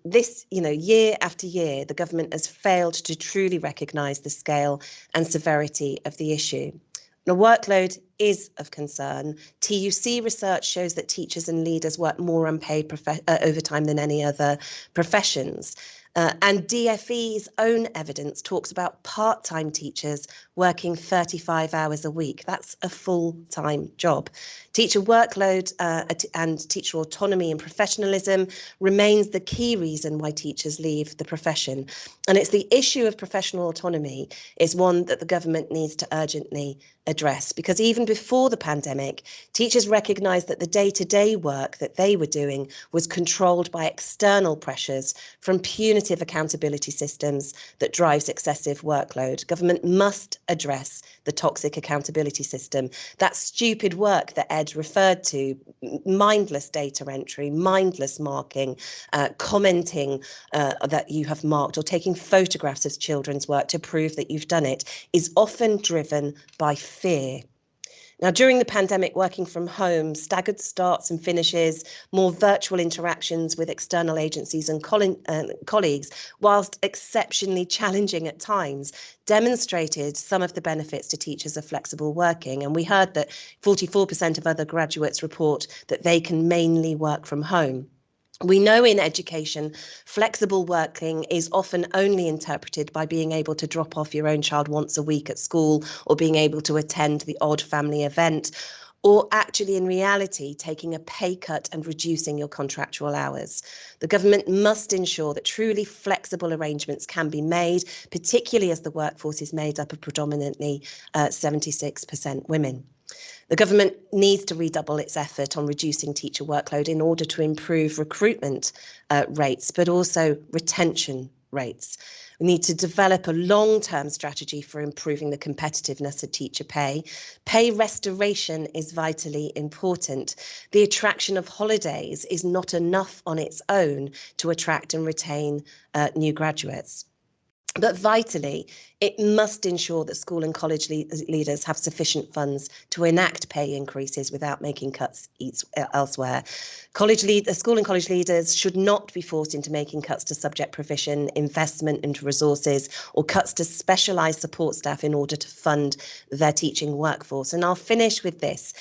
Speaker 4: This, you know, year after year, the government has failed to truly recognise the scale and severity of the issue. The workload is of concern. TUC research shows that teachers and leaders work more unpaid overtime than any other professions. And DFE's own evidence talks about part-time teachers working 35 hours a week. That's a full-time job. Teacher workload and teacher autonomy and professionalism remains the key reason why teachers leave the profession. And it's the issue of professional autonomy is one that the government needs to urgently address, because even before the pandemic, teachers recognised that the day-to-day work that they were doing was controlled by external pressures, from punitive alternative accountability systems that drives excessive workload. Government must address the toxic accountability system, that stupid work that Ed referred to, mindless data entry, mindless marking, commenting that you have marked, or taking photographs of children's work to prove that you've done it, is often driven by fear. Now, during the pandemic, working from home, staggered starts and finishes, more virtual interactions with external agencies and colleagues, whilst exceptionally challenging at times, demonstrated some of the benefits to teachers of flexible working. And we heard that 44% of other graduates report that they can mainly work from home. We know in education, flexible working is often only interpreted by being able to drop off your own child once a week at school, or being able to attend the odd family event, or actually in reality taking a pay cut and reducing your contractual hours. The government must ensure that truly flexible arrangements can be made, particularly as the workforce is made up of predominantly 76% women. The government needs to redouble its effort on reducing teacher workload in order to improve recruitment rates, but also retention rates. We need to develop a long-term strategy for improving the competitiveness of teacher pay. Pay restoration is vitally important. The attraction of holidays is not enough on its own to attract and retain new graduates. But vitally, it must ensure that school and college leaders have sufficient funds to enact pay increases without making cuts elsewhere. School and college leaders should not be forced into making cuts to subject provision, investment into resources, or cuts to specialised support staff in order to fund their teaching workforce. And I'll finish with this.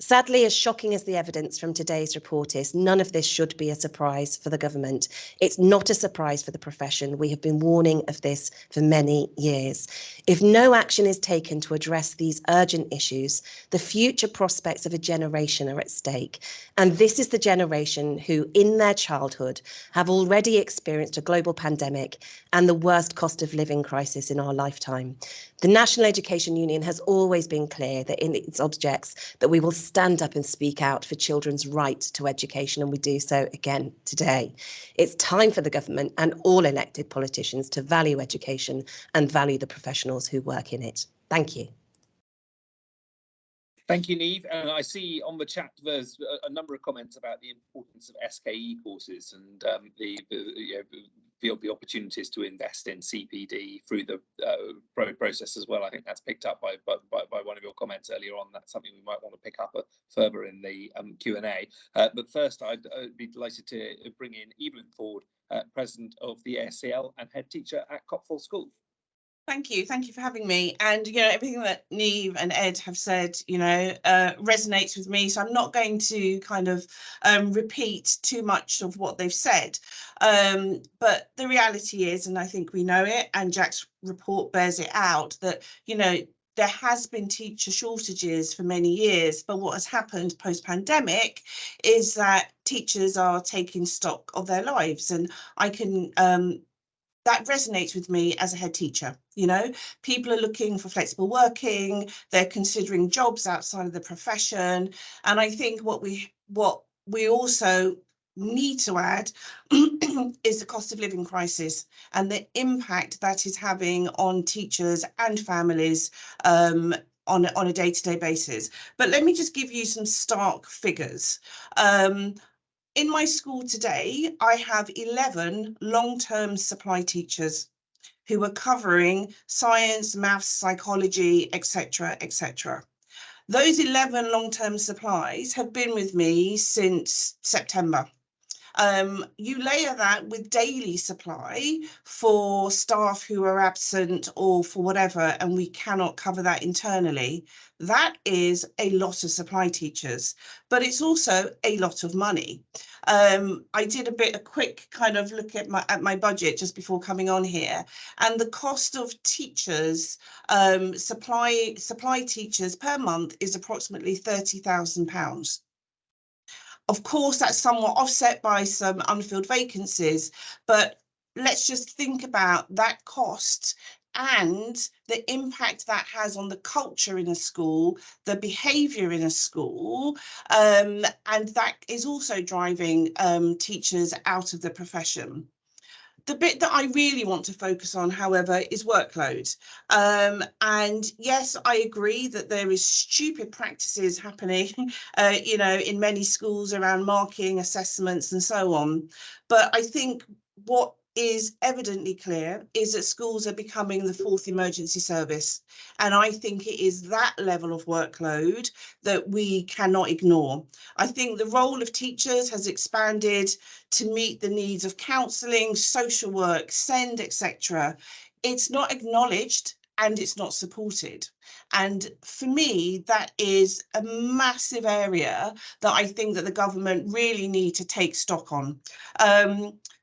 Speaker 4: Sadly, as shocking as the evidence from today's report is, none of this should be a surprise for the government. It's not a surprise for the profession. We have been warning of this for many years. If no action is taken to address these urgent issues, the future prospects of a generation are at stake. And this is the generation who, in their childhood, have already experienced a global pandemic and the worst cost of living crisis in our lifetime. The National Education Union has always been clear that in its objects that we will stand up and speak out for children's right to education, and we do so again today. It's time for the government and all elected politicians to value education and value the professionals who work in it. Thank you.
Speaker 1: Thank you, Niamh. And I see on the chat there's a number of comments about the importance of SKE courses and the opportunities to invest in CPD through the process as well. I think that's picked up by one of your comments earlier on. That's something we might want to pick up further in the Q&A. But first, I'd be delighted to bring in Evelyn Ford, President of the ASCL and Head Teacher at Copthall School.
Speaker 5: Thank you for having me. And everything that Niamh and Ed have said resonates with me, so I'm not going to kind of repeat too much of what they've said, but the reality is, and I think we know it, and Jack's report bears it out, that there has been teacher shortages for many years, but what has happened post-pandemic is that teachers are taking stock of their lives, and I can that resonates with me as a head teacher. People are looking for flexible working, they're considering jobs outside of the profession. And I think what we also need to add is the cost of living crisis and the impact that is having on teachers and families on a day-to-day basis. But let me just give you some stark figures. In my school today, I have 11 long-term supply teachers who are covering science, maths, psychology, etc., etc. Those 11 long-term supplies have been with me since September. You layer that with daily supply for staff who are absent or for whatever, and we cannot cover that internally. That is a lot of supply teachers, but it's also a lot of money. I did a quick kind of look at my budget just before coming on here, and the cost of teachers, supply teachers per month is approximately £30,000. Of course, that's somewhat offset by some unfilled vacancies, but let's just think about that cost and the impact that has on the culture in a school, the behaviour in a school, and that is also driving teachers out of the profession. The bit that I really want to focus on, however, is workload. And yes, I agree that there is stupid practices happening, you know, in many schools around marking, assessments and so on. But I think what is evidently clear is that schools are becoming the fourth emergency service. And I think it is that level of workload that we cannot ignore. I think the role of teachers has expanded to meet the needs of counselling, social work, SEND, etc. It's not acknowledged and it's not supported. And for me, that is a massive area that I think that the government really need to take stock on.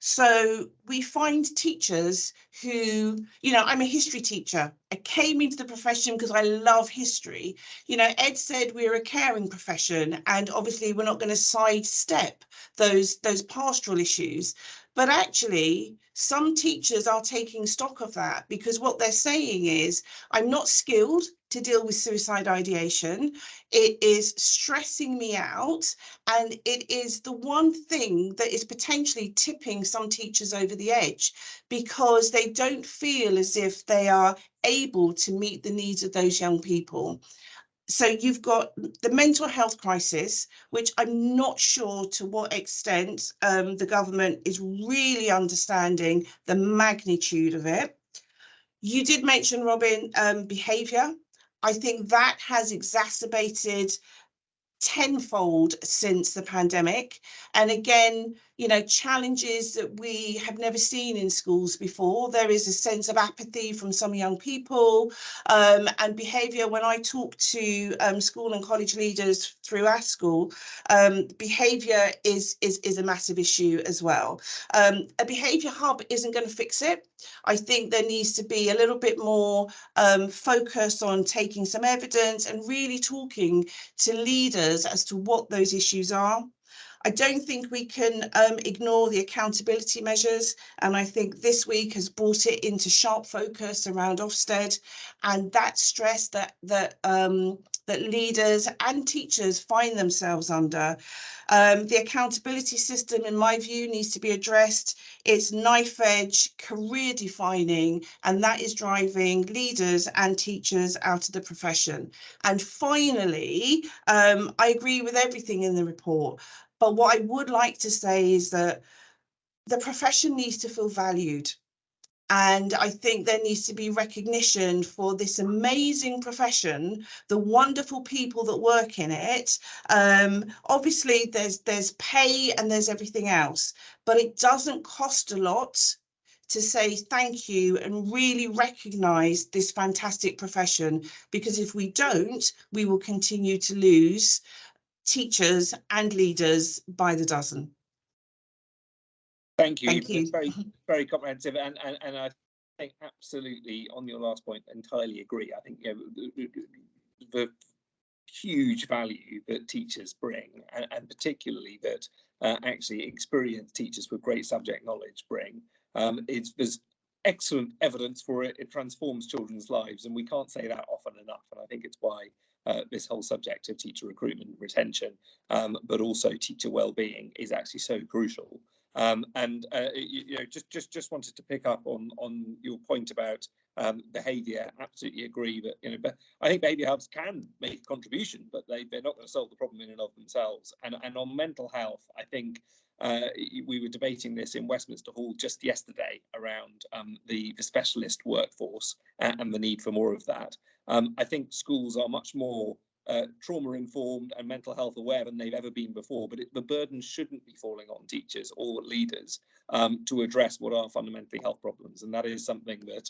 Speaker 5: So we find teachers who, you know, I'm a history teacher. I came into the profession because I love history. You know, Ed said we're a caring profession, and obviously we're not going to sidestep those pastoral issues. But actually, some teachers are taking stock of that, because what they're saying is, I'm not skilled to deal with suicide ideation. It is stressing me out, and it is the one thing that is potentially tipping some teachers over the edge, because they don't feel as if they are able to meet the needs of those young people. So you've got the mental health crisis, which I'm not sure to what extent the government is really understanding the magnitude of it. You did mention, Robin, behaviour. I think that has exacerbated tenfold since the pandemic. And again, you know, challenges that we have never seen in schools before. There is a sense of apathy from some young people, and behaviour. When I talk to school and college leaders through our school, behaviour is a massive issue as well. A behaviour hub isn't going to fix it. I think there needs to be a little bit more focus on taking some evidence and really talking to leaders as to what those issues are. I don't think we can ignore the accountability measures, and I think this week has brought it into sharp focus around Ofsted, and that stress that leaders and teachers find themselves under. The accountability system, in my view, needs to be addressed. It's knife edge, career defining, and that is driving leaders and teachers out of the profession. And finally, I agree with everything in the report. But what I would like to say is that the profession needs to feel valued. And I think there needs to be recognition for this amazing profession, the wonderful people that work in it. Obviously, there's pay and there's everything else, but it doesn't cost a lot to say thank you and really recognise this fantastic profession, because if we don't, we will continue to lose teachers and leaders by the dozen.
Speaker 1: Thank you.
Speaker 5: Thank you.
Speaker 1: It's very, very comprehensive, and I think absolutely on your last point, entirely agree. I think, you know, the huge value that teachers bring, and particularly that actually experienced teachers with great subject knowledge bring. There's excellent evidence for it. It transforms children's lives, and we can't say that often enough. And I think it's why this whole subject of teacher recruitment, retention, but also teacher well-being is actually so crucial. You know, just wanted to pick up on your point about behaviour. Absolutely agree that, you know, but I think behaviour hubs can make a contribution, but they're not going to solve the problem in and of themselves. And on mental health, I think we were debating this in Westminster Hall just yesterday around the specialist workforce and the need for more of that. I think schools are much more trauma informed and mental health aware than they've ever been before, but the burden shouldn't be falling on teachers or leaders to address what are fundamentally health problems. And that is something that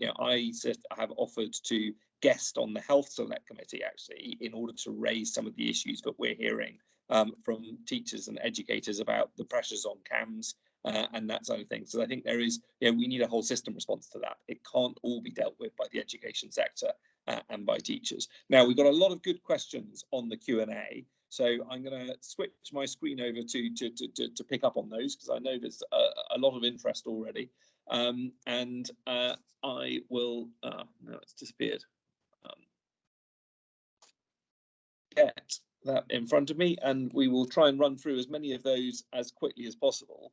Speaker 1: you know, I have offered to guest on the Health Select Committee, actually, in order to raise some of the issues that we're hearing from teachers and educators about the pressures on CAMS and that sort of thing. So I think there is, you know, we need a whole system response to that. It can't all be dealt with by the education sector and by teachers. Now, we've got a lot of good questions on the Q&A, so I'm going to switch my screen over to pick up on those, because I know there's a lot of interest already. I will, no, it's disappeared. Get that in front of me, and we will try and run through as many of those as quickly as possible.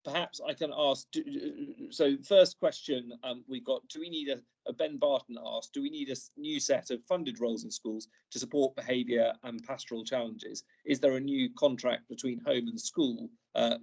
Speaker 1: perhaps I can ask, so first question we've got, do we need a Ben Barton asked, do we need a new set of funded roles in schools to support behaviour and pastoral challenges? Is there a new contract between home and school that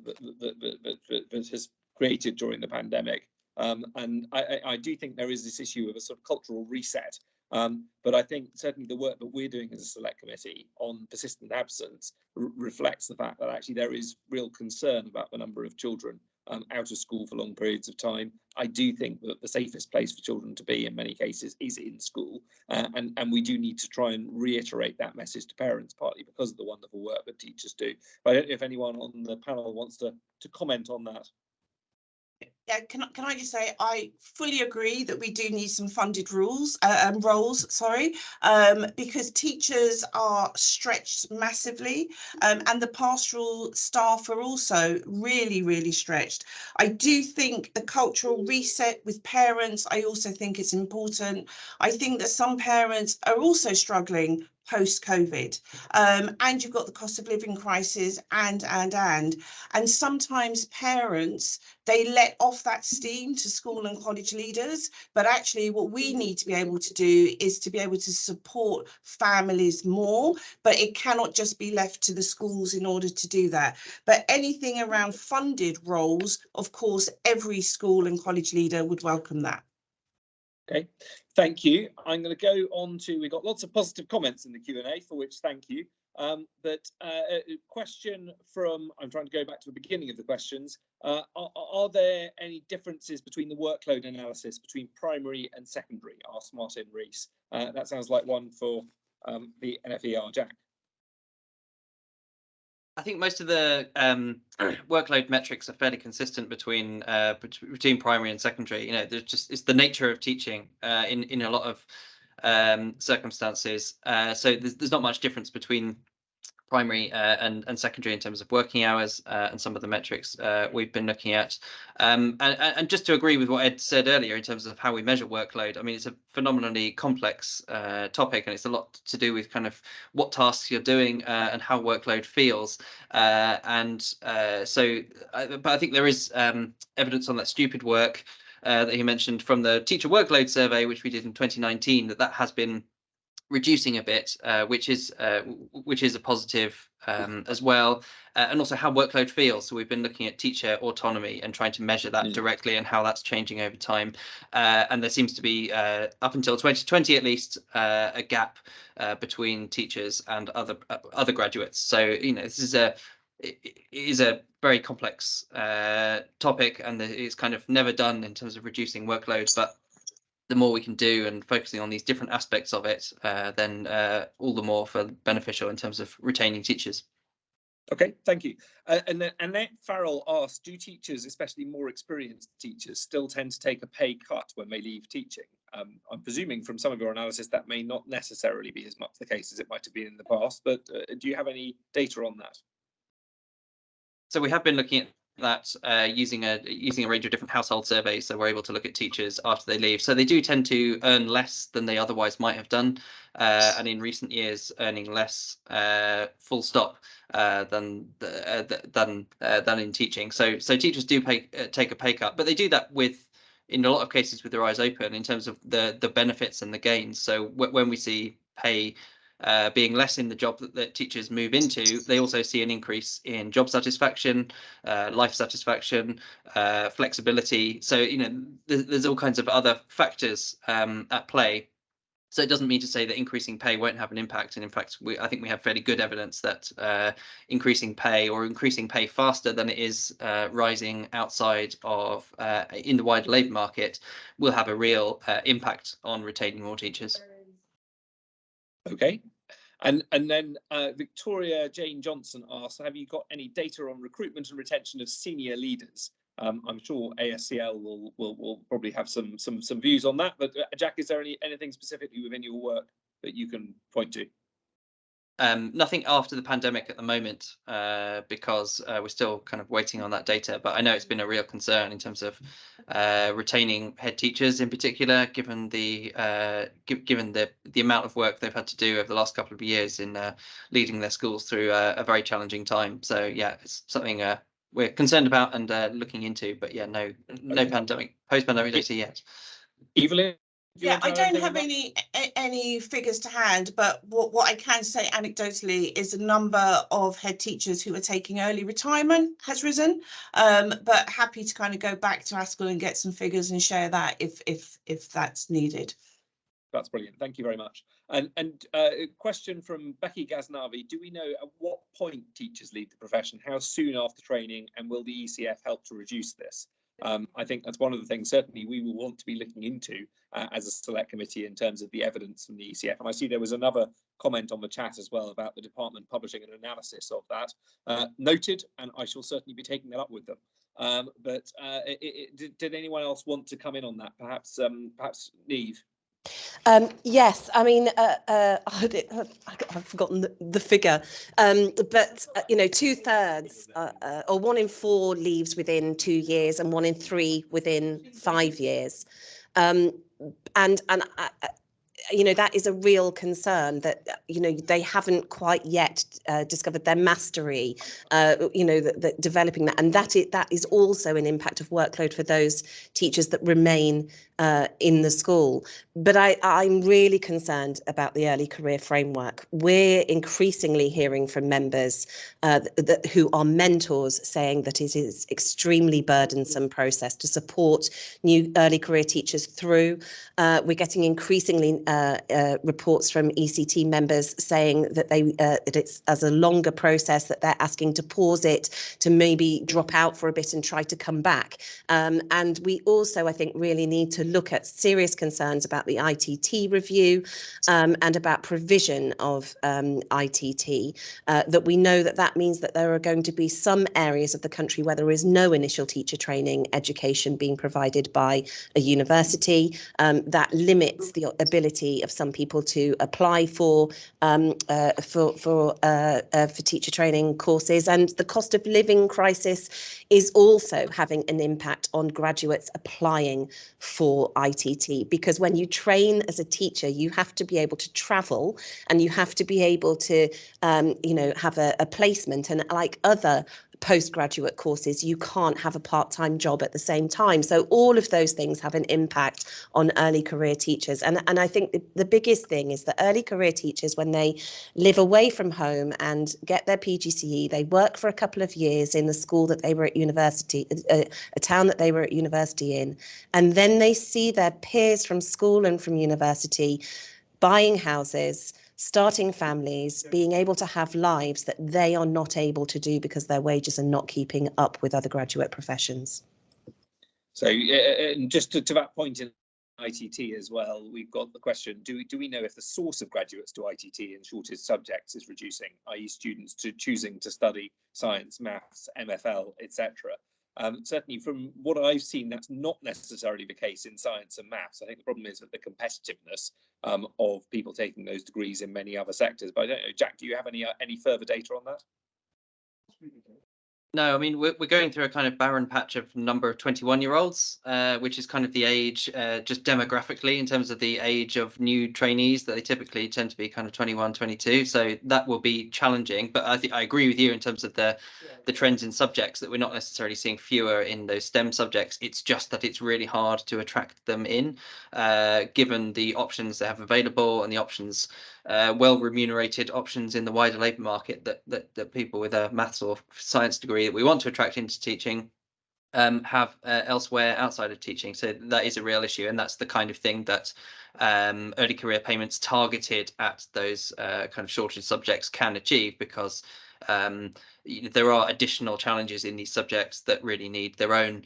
Speaker 1: has created during the pandemic? And I do think there is this issue of a sort of cultural reset. But I think certainly the work that we're doing as a select committee on persistent absence reflects the fact that actually there is real concern about the number of children out of school for long periods of time. I do think that the safest place for children to be in many cases is in school, and we do need to try and reiterate that message to parents, partly because of the wonderful work that teachers do. But I don't know if anyone on the panel wants to comment on that.
Speaker 5: Yeah, can I just say I fully agree that we do need some funded roles, sorry, because teachers are stretched massively, and the pastoral staff are also really stretched. I do think the cultural reset with parents, I also think it's important. I think that some parents are also struggling post-COVID, and you've got the cost of living crisis and sometimes parents, they let off that steam to school and college leaders, but actually what we need to be able to do is to be able to support families more, but it cannot just be left to the schools in order to do that. But anything around funded roles, of course, every school and college leader would welcome that.
Speaker 1: Okay, thank you. I'm going to go on to, we've got lots of positive comments in the Q&A, for which thank you. But a question from, I'm trying to go back to the beginning of the questions. Are there any differences between the workload analysis between primary and secondary? Asked Martin Rees. That sounds like one for the NFER, Jack.
Speaker 2: I think most of the workload metrics are fairly consistent between primary and secondary. You know, there's just, it's the nature of teaching in a lot of circumstances. So there's not much difference between primary and secondary in terms of working hours and some of the metrics we've been looking at. And just to agree with what Ed said earlier in terms of how we measure workload, I mean, it's a phenomenally complex topic, and it's a lot to do with kind of what tasks you're doing and how workload feels. But I think there is evidence on that stupid work that he mentioned from the teacher workload survey, which we did in 2019, that has been reducing a bit, which is a positive as well, and also how workload feels. So we've been looking at teacher autonomy and trying to measure that directly and how that's changing over time. And there seems to be, up until 2020 at least, a gap between teachers and other graduates. So you know, this is it is a very complex topic, and it's kind of never done in terms of reducing workload, but the more we can do and focusing on these different aspects of it, then all the more for beneficial in terms of retaining teachers.
Speaker 1: Okay, thank you. And then Annette Farrell asked, do teachers, especially more experienced teachers, still tend to take a pay cut when they leave teaching? I'm presuming from some of your analysis that may not necessarily be as much the case as it might have been in the past, but do you have any data on that?
Speaker 2: So we have been looking at that using a range of different household surveys, so we're able to look at teachers after they leave. So they do tend to earn less than they otherwise might have done, and in recent years earning less full stop than in teaching. So teachers do take a pay cut, but they do that in a lot of cases with their eyes open in terms of the benefits and the gains. So when we see pay being less in the job that teachers move into, they also see an increase in job satisfaction, life satisfaction, flexibility. So, you know, there's all kinds of other factors at play. So it doesn't mean to say that increasing pay won't have an impact. And in fact, I think we have fairly good evidence that increasing pay faster than it is rising outside of in the wider labour market will have a real impact on retaining more teachers.
Speaker 1: Okay. And then Victoria Jane Johnson asked, have you got any data on recruitment and retention of senior leaders? I'm sure ASCL will probably have some views on that, but Jack, is there anything specifically within your work that you can point to?
Speaker 2: Nothing after the pandemic at the moment, because we're still kind of waiting on that data. But I know it's been a real concern in terms of retaining head teachers, in particular, given the amount of work they've had to do over the last couple of years in leading their schools through a very challenging time. So yeah, it's something we're concerned about and looking into. But yeah, no
Speaker 1: Okay.
Speaker 2: post-pandemic data yet.
Speaker 1: Evelyn?
Speaker 5: Yeah, I don't have any figures to hand, but what I can say anecdotally is the number of head teachers who are taking early retirement has risen. But happy to kind of go back to our school and get some figures and share that if that's needed.
Speaker 1: That's brilliant. Thank you very much. And a question from Becky Ghaznavi. Do we know at what point teachers leave the profession? How soon after training? And will the ECF help to reduce this? I think that's one of the things certainly we will want to be looking into as a select committee in terms of the evidence from the ECF. And I see there was another comment on the chat as well about the department publishing an analysis of that. Noted, and I shall certainly be taking that up with them. Did anyone else want to come in on that? Perhaps Neve?
Speaker 4: Yes, I mean, I've forgotten the figure, but you know, 2/3 or 1 in 4 leaves within 2 years, and 1 in 3 within 5 years, and you know, that is a real concern that, you know, they haven't quite yet discovered their mastery, you know, that developing that. And that is also an impact of workload for those teachers that remain in the school. But I'm really concerned about the early career framework. We're increasingly hearing from members who are mentors saying that it is extremely burdensome process to support new early career teachers through. We're getting increasingly reports from ECT members saying that that it's as a longer process, that they're asking to pause it, to maybe drop out for a bit and try to come back. And we also, I think, really need to look at serious concerns about the ITT review and about provision of ITT, that we know that means that there are going to be some areas of the country where there is no initial teacher training education being provided by a university. That limits the ability of some people to apply for teacher training courses, and the cost of living crisis is also having an impact on graduates applying for ITT, because when you train as a teacher, you have to be able to travel and you have to be able to you know, have a placement, and like other postgraduate courses, you can't have a part-time job at the same time. So all of those things have an impact on early career teachers. And I think the biggest thing is that early career teachers, when they live away from home and get their PGCE, they work for a couple of years in the school that they were at university, a town that they were at university in, and then they see their peers from school and from university buying houses, starting families, being able to have lives that they are not able to do because their wages are not keeping up with other graduate professions.
Speaker 1: So just to that point in ITT as well, we've got the question, do we know if the source of graduates to ITT in shortage subjects is reducing, i.e. students choosing to study science, maths, MFL, etc.? Certainly from what I've seen, that's not necessarily the case in science and maths. I think the problem is that the competitiveness of people taking those degrees in many other sectors. But I don't know, Jack, do you have any further data on that?
Speaker 2: No, I mean, we're going through a kind of barren patch of number of 21-year-olds, which is kind of the age, just demographically in terms of the age of new trainees, that they typically tend to be kind of 21, 22. So that will be challenging. But I think I agree with you in terms of the trends in subjects, that we're not necessarily seeing fewer in those STEM subjects. It's just that it's really hard to attract them in, given the options they have available and the options, well remunerated options in the wider labour market that people with a maths or science degree that we want to attract into teaching have elsewhere outside of teaching. So that is a real issue, and that's the kind of thing that early career payments targeted at those kind of shortage subjects can achieve, because there are additional challenges in these subjects that really need their own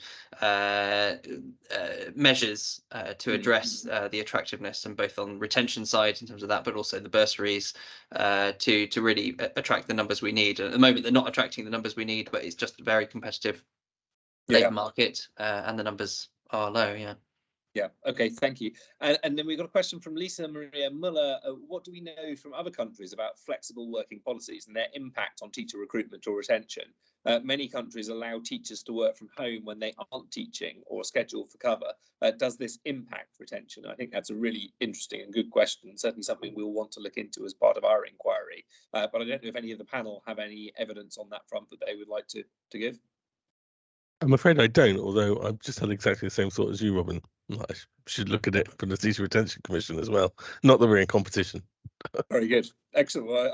Speaker 2: measures to address the attractiveness, and both on retention side in terms of that, but also the bursaries to really attract the numbers we need. At the moment, they're not attracting the numbers we need, but it's just a very competitive labour market, and the numbers are low.
Speaker 1: Yeah, okay, thank you. And then we've got a question from Lisa Maria Muller. What do we know from other countries about flexible working policies and their impact on teacher recruitment or retention? Many countries allow teachers to work from home when they aren't teaching or scheduled for cover. Does this impact retention? I think that's a really interesting and good question, certainly something we'll want to look into as part of our inquiry. But I don't know if any of the panel have any evidence on that front that they would like to give.
Speaker 3: I'm afraid I don't, although I've just had exactly the same thought as you, Robin. I should look at it from the Teacher Retention Commission as well. Not that we're in competition.
Speaker 1: Very good, excellent. Well,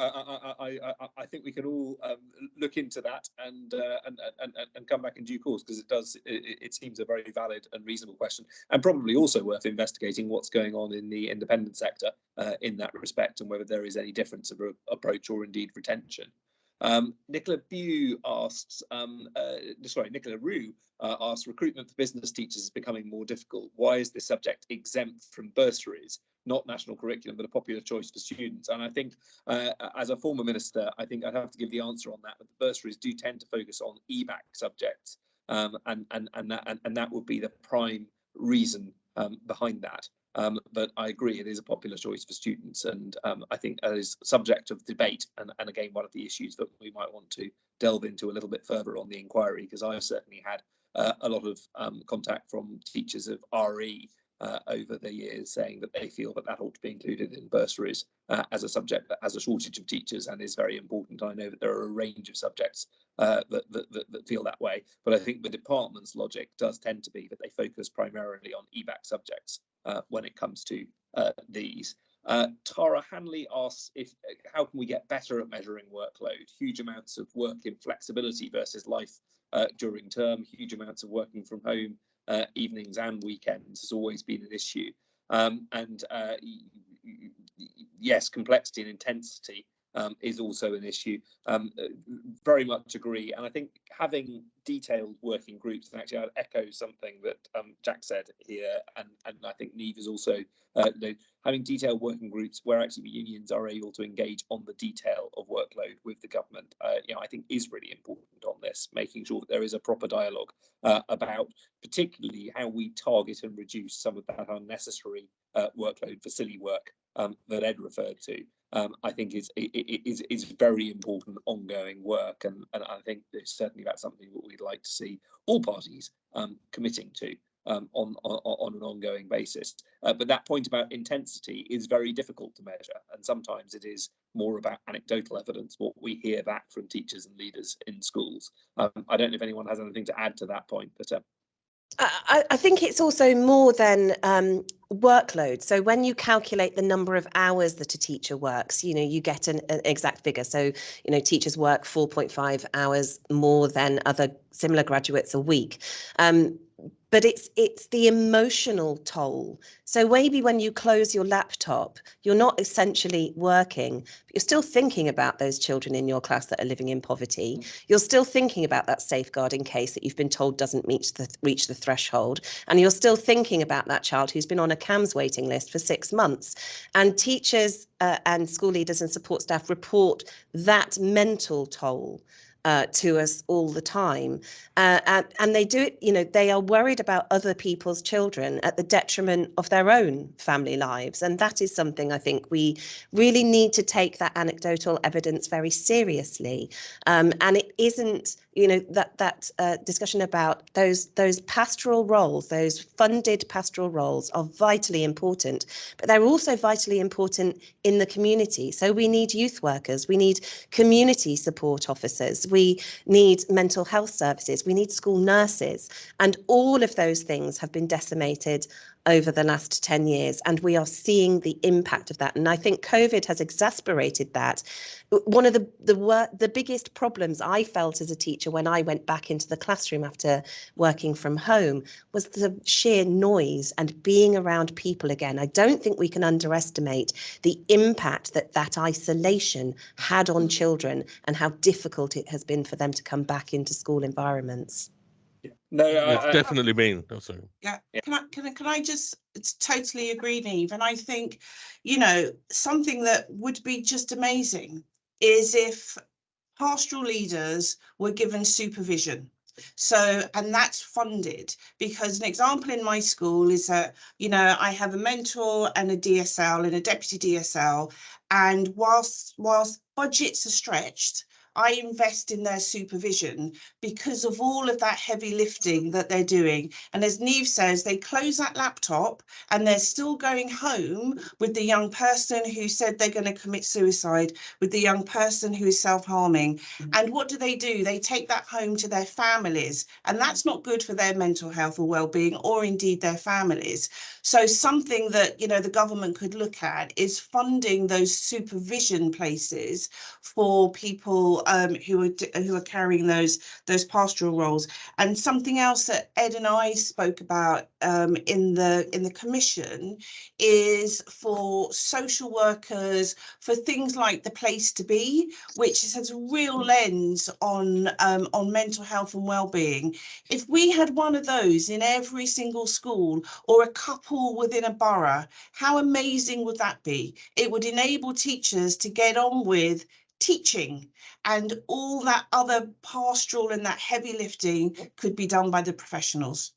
Speaker 1: I think we can all look into that and come back in due course, because it seems a very valid and reasonable question, and probably also worth investigating what's going on in the independent sector in that respect, and whether there is any difference of approach or indeed retention. Nicola Rue asks, recruitment for business teachers is becoming more difficult. Why is this subject exempt from bursaries? Not national curriculum, but a popular choice for students. And I think, as a former minister, I think I'd have to give the answer on that. But the bursaries do tend to focus on EBAC subjects, and that would be the prime reason behind that. But I agree, it is a popular choice for students, and I think it is subject of debate, and again, one of the issues that we might want to delve into a little bit further on the inquiry, because I've certainly had a lot of contact from teachers of RE over the years saying that they feel that that ought to be included in bursaries as a subject that has a shortage of teachers and is very important. I know that there are a range of subjects that feel that way, but I think the department's logic does tend to be that they focus primarily on EBAC subjects when it comes to these. Tara Hanley asks how can we get better at measuring workload? Huge amounts of work in flexibility versus life during term, huge amounts of working from home, evenings and weekends has always been an issue. Yes, complexity and intensity is also an issue. Very much agree. And I think having detailed working groups, and actually I'd echo something that Jack said here, and I think Niamh is also, having detailed working groups where actually the unions are able to engage on the detail of workload with the government, I think is really important on this, making sure that there is a proper dialogue about particularly how we target and reduce some of that unnecessary workload for silly work that Ed referred to. I think is very important ongoing work, and I think certainly that's something that we'd like to see all parties committing to on an ongoing basis. But that point about intensity is very difficult to measure, and sometimes it is more about anecdotal evidence, what we hear back from teachers and leaders in schools. I don't know if anyone has anything to add to that point, but
Speaker 4: I think it's also more than workload. So when you calculate the number of hours that a teacher works, you get an exact figure. So, teachers work 4.5 hours more than other similar graduates a week. But it's the emotional toll. So maybe when you close your laptop, you're not essentially working, but you're still thinking about those children in your class that are living in poverty. You're still thinking about that safeguarding case that you've been told doesn't reach the threshold. And you're still thinking about that child who's been on a CAMS waiting list for 6 months. And teachers and school leaders and support staff report that mental toll to us all the time, and they do it. They are worried about other people's children at the detriment of their own family lives, and that is something I think we really need to take that anecdotal evidence very seriously. And it isn't, that discussion about those pastoral roles, those funded pastoral roles, are vitally important, but they're also vitally important in the community. So we need youth workers, we need community support officers, we need mental health services, we need school nurses, and all of those things have been decimated over the last 10 years, and we are seeing the impact of that. And I think COVID has exacerbated that. One of the biggest problems I felt as a teacher when I went back into the classroom after working from home was the sheer noise and being around people again. I don't think we can underestimate the impact that isolation had on children and how difficult it has been for them to come back into school environments.
Speaker 1: No,
Speaker 3: it's definitely been. Oh, sorry.
Speaker 5: Yeah. Can I just totally agree, Niamh? And I think, something that would be just amazing is if pastoral leaders were given supervision. So, and that's funded, because an example in my school is that, I have a mentor and a DSL and a deputy DSL, and whilst budgets are stretched, I invest in their supervision because of all of that heavy lifting that they're doing. And as Neve says, they close that laptop and they're still going home with the young person who said they're going to commit suicide, with the young person who is self-harming. And what do? They take that home to their families, and that's not good for their mental health or well-being, or indeed their families. So something that, you know, the government could look at is funding those supervision places for people who are carrying those pastoral roles. And something else that Ed and I spoke about in the commission is for social workers, for things like the place to be, which has a real lens on mental health and well-being. If we had one of those in every single school, or a couple within a borough, how amazing would that be? It would enable teachers to get on with teaching, and all that other pastoral and that heavy lifting could be done by the professionals.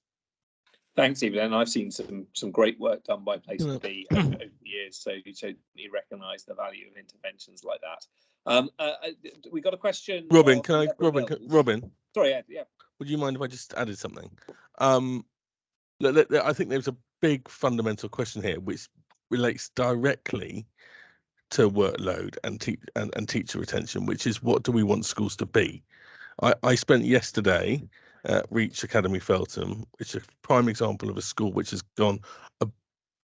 Speaker 1: Thanks, Evelyn. And I've seen some great work done by Place to Be over the years, so you recognise the value of interventions like that. We got a question.
Speaker 3: Robin,
Speaker 1: Robin? Sorry, Ed. Yeah.
Speaker 3: Would you mind if I just added something? I think there's a big fundamental question here which relates directly to workload and teacher retention, which is, what do we want schools to be? I spent yesterday at Reach Academy Feltham, which is a prime example of a school which has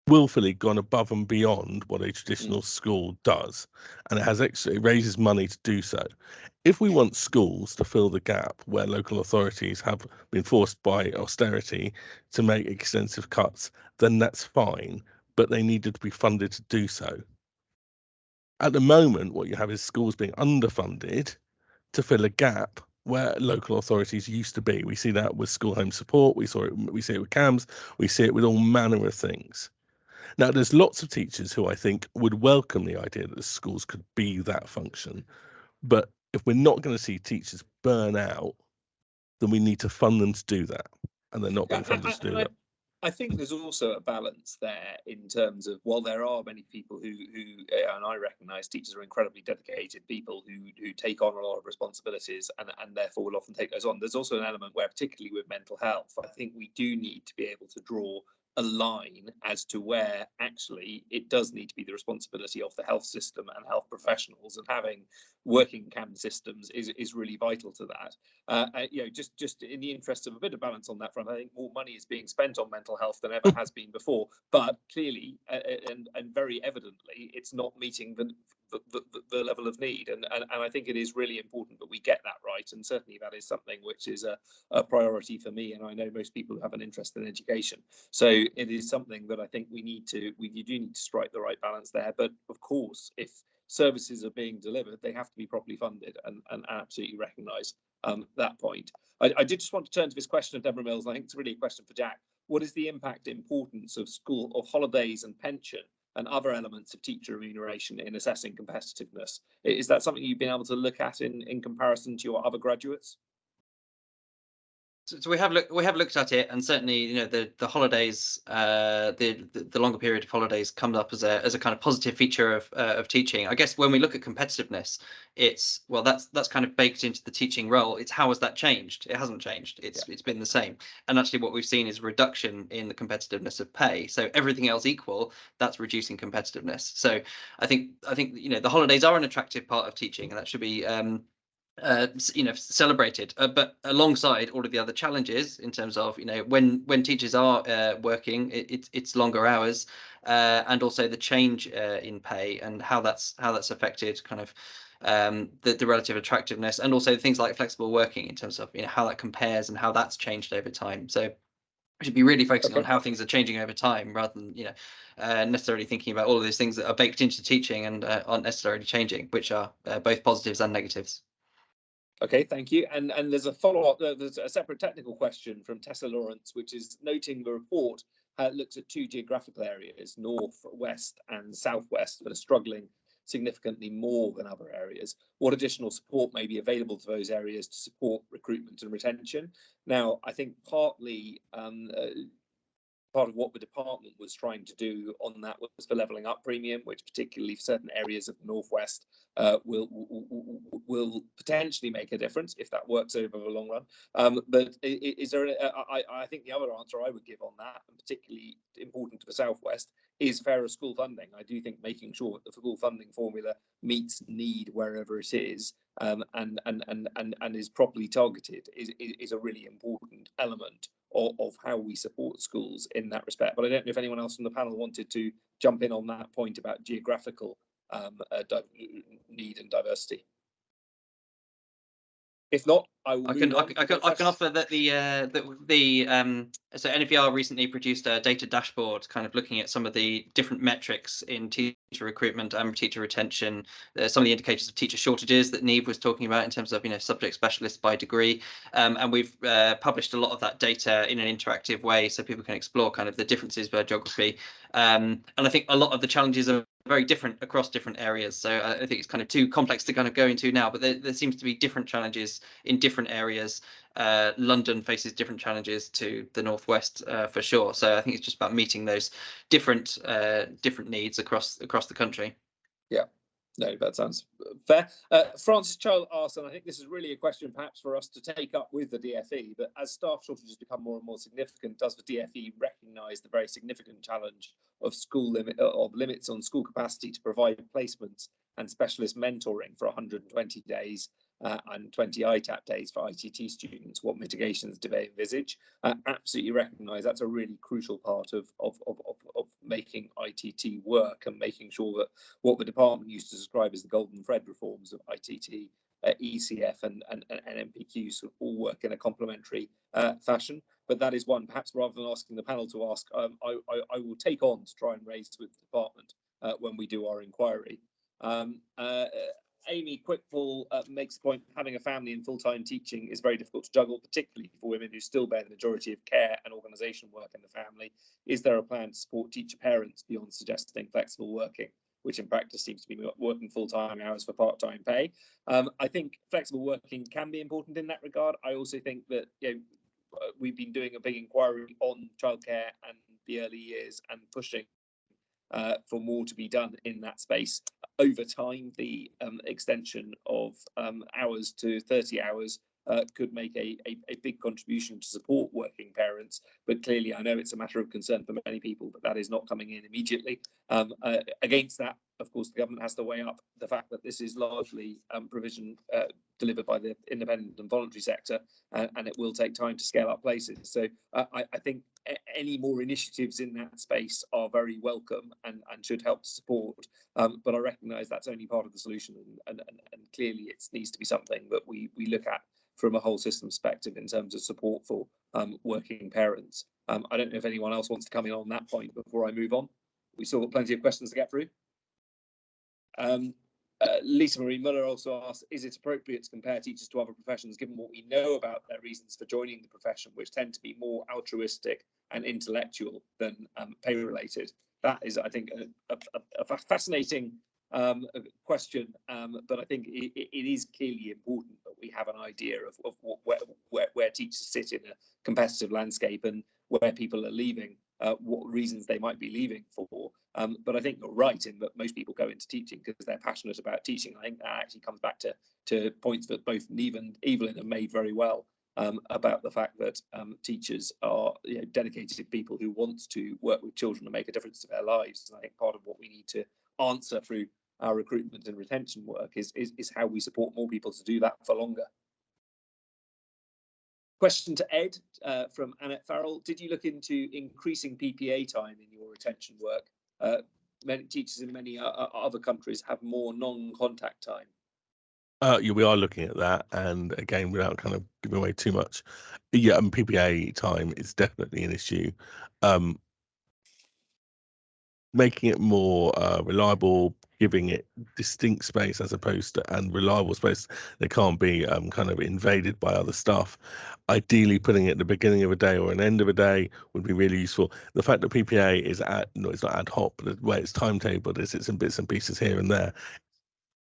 Speaker 3: willfully gone above and beyond what a traditional school does, and it raises money to do so. If we want schools to fill the gap where local authorities have been forced by austerity to make extensive cuts, then that's fine, but they needed to be funded to do so. At the moment, what you have is schools being underfunded to fill a gap where local authorities used to be. We see that with school home support, we see it with CAMS, we see it with all manner of things. Now, there's lots of teachers who I think would welcome the idea that the schools could be that function. But if we're not going to see teachers burn out, then we need to fund them to do that. And they're not being funded to do that.
Speaker 1: I think there's also a balance there in terms of, while there are many people who and I recognise teachers are incredibly dedicated people who take on a lot of responsibilities and therefore will often take those on. There's also an element where, particularly with mental health, I think we do need to be able to draw a line as to where actually it does need to be the responsibility of the health system and health professionals, and having working CAM systems is really vital to that. You know, just in the interest of a bit of balance on that front, I think more money is being spent on mental health than ever has been before, but clearly and very evidently it's not meeting the level of need, and I think it is really important that we get that right, and certainly that is something which is a priority for me, and I know most people who have an interest in education. So it is something that I think we do need to strike the right balance there. But of course, if services are being delivered, they have to be properly funded, and absolutely recognise that point. I did just want to turn to this question of Deborah Mills, and I think it's really a question for Jack. What is the importance of holidays and pension and other elements of teacher remuneration in assessing competitiveness? Is that something you've been able to look at in comparison to your other graduates?
Speaker 2: So we have looked at it, and certainly, you know, the holidays, the longer period of holidays comes up as a kind of positive feature of teaching. I guess when we look at competitiveness, it's, well, that's kind of baked into the teaching role. It's, how has that changed? It hasn't changed. It's been the same. And actually, what we've seen is a reduction in the competitiveness of pay. So everything else equal, that's reducing competitiveness. So I think you know, the holidays are an attractive part of teaching, and that should be you know, celebrated, but alongside all of the other challenges in terms of, you know, when teachers are working, it's longer hours, and also the change in pay and how that's affected kind of the relative attractiveness, and also things like flexible working in terms of, you know, how that compares and how that's changed over time. So we should be really focusing on how things are changing over time, rather than, you know, necessarily thinking about all of those things that are baked into teaching and aren't necessarily changing, which are both positives and negatives.
Speaker 1: Okay, thank you. And there's a follow-up, there's a separate technical question from Tessa Lawrence, which is noting the report looks at 2 geographical areas, north, west and southwest, that are struggling significantly more than other areas. What additional support may be available to those areas to support recruitment and retention? Now, I think partly part of what the department was trying to do on that was for levelling up premium, which particularly for certain areas of the Northwest will potentially make a difference if that works over the long run. But is there? I think the other answer I would give on that, and particularly important to the Southwest, is fairer school funding. I do think making sure that the school funding formula meets need wherever it is, and is properly targeted is a really important element of how we support schools in that respect. But I don't know if anyone else on the panel wanted to jump in on that point about geographical need and diversity. If not, I will move on.
Speaker 2: I can offer that so NFER recently produced a data dashboard, kind of looking at some of the different metrics in teacher recruitment and teacher retention. Some of the indicators of teacher shortages that Niamh was talking about in terms of subject specialists by degree, and we've published a lot of that data in an interactive way so people can explore kind of the differences by geography. And I think a lot of the challenges are very different across different areas, so I think it's kind of too complex to kind of go into now, but there seems to be different challenges in different areas. London faces different challenges to the Northwest for sure, so I think it's just about meeting those different needs across the country.
Speaker 1: Yeah, no, that sounds fair. Francis Child asked, and I think this is really a question perhaps for us to take up with the DFE, but as staff shortages become more and more significant, does the DFE recognise the very significant challenge of limits on school capacity to provide placements and specialist mentoring for 120 days and 20 ITAP days for ITT students? What mitigations do they envisage? Absolutely recognise that's a really crucial part of making ITT work and making sure that what the department used to describe as the golden thread reforms of ITT, ECF and NMPQ sort of all work in a complementary fashion. But that is one, perhaps rather than asking the panel to ask, I will take on to try and raise with the department when we do our inquiry. Amy Quickfall makes the point having a family in full-time teaching is very difficult to juggle, particularly for women who still bear the majority of care and organisation work in the family. Is there a plan to support teacher parents beyond suggesting flexible working, which in practice seems to be working full-time hours for part-time pay? I think flexible working can be important in that regard. I also think that we've been doing a big inquiry on childcare and the early years and pushing for more to be done in that space. Over time, the extension of hours to 30 hours could make a big contribution to support working parents. But clearly, I know it's a matter of concern for many people, but that is not coming in immediately. Against that, of course, the government has to weigh up the fact that this is largely provision delivered by the independent and voluntary sector, and it will take time to scale up places. So I think any more initiatives in that space are very welcome and should help to support. But I recognise that's only part of the solution, and clearly it needs to be something that we look at from a whole system perspective in terms of support for working parents. I don't know if anyone else wants to come in on that point before I move on. We still got plenty of questions to get through. Lisa Marie Muller also asked, is it appropriate to compare teachers to other professions given what we know about their reasons for joining the profession, which tend to be more altruistic and intellectual than pay related? That is, I think, a fascinating question, but I think it is clearly important that we have an idea of where teachers sit in a competitive landscape and where people are leaving, what reasons they might be leaving for. But I think you're right in that most people go into teaching because they're passionate about teaching. I think that actually comes back to points that both Niamh and Evelyn have made very well about the fact that teachers are dedicated people who want to work with children and make a difference to their lives. And I think part of what we need to answer through our recruitment and retention work is how we support more people to do that for longer. Question to Ed from Annette Farrell. Did you look into increasing PPA time in your retention work? Many teachers in many other countries have more non-contact time.
Speaker 3: Yeah, we are looking at that, and again, without kind of giving away too much, yeah, PPA time is definitely an issue. Making it more reliable, giving it distinct space as opposed to and reliable space that can't be kind of invaded by other stuff. Ideally, putting it at the beginning of a day or an end of a day would be really useful. The fact that PPA is it's not ad hoc, but the way it's timetabled is it's in bits and pieces here and there,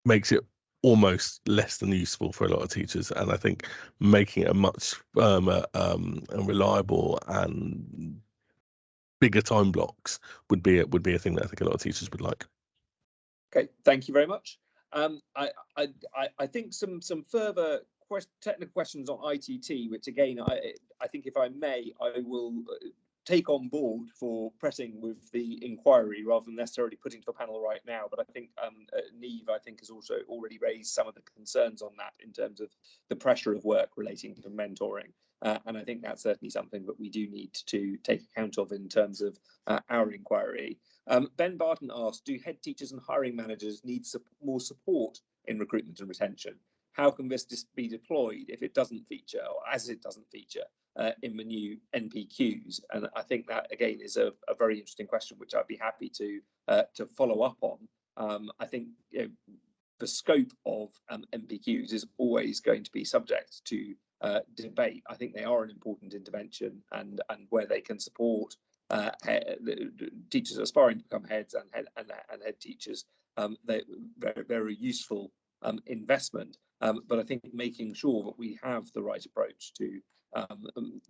Speaker 3: makes it almost less than useful for a lot of teachers. And I think making it a much reliable and bigger time blocks would be a thing that I think a lot of teachers would like.
Speaker 1: Okay, thank you very much. I think some further technical questions on ITT, which again, I think if I may, I will take on board for pressing with the inquiry rather than necessarily putting to the panel right now. But I think Niamh, I think, has also already raised some of the concerns on that in terms of the pressure of work relating to mentoring. And I think that's certainly something that we do need to take account of in terms of our inquiry. Ben Barton asked, do head teachers and hiring managers need more support in recruitment and retention? How can this be deployed if it doesn't feature, or as it doesn't feature in the new NPQs? And I think that, again, is a very interesting question, which I'd be happy to follow up on. I think the scope of NPQs is always going to be subject to debate. I think they are an important intervention, and where they can support teachers aspiring to become heads and head teachers, they're a useful investment. But I think making sure that we have the right approach to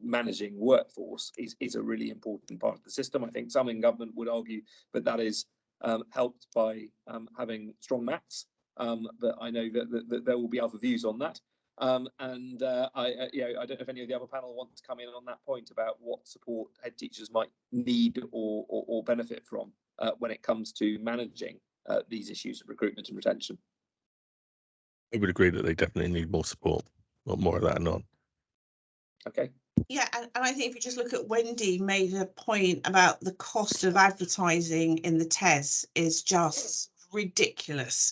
Speaker 1: managing workforce is a really important part of the system. I think some in government would argue that is helped by having strong maths, but I know that there will be other views on that. I don't know if any of the other panel want to come in on that point about what support head teachers might need or benefit from when it comes to managing these issues of recruitment and retention.
Speaker 3: I would agree that they definitely need more support, or more of that and on.
Speaker 1: Okay.
Speaker 5: Yeah, and I think if you just look at Wendy made a point about the cost of advertising in the TES is just ridiculous.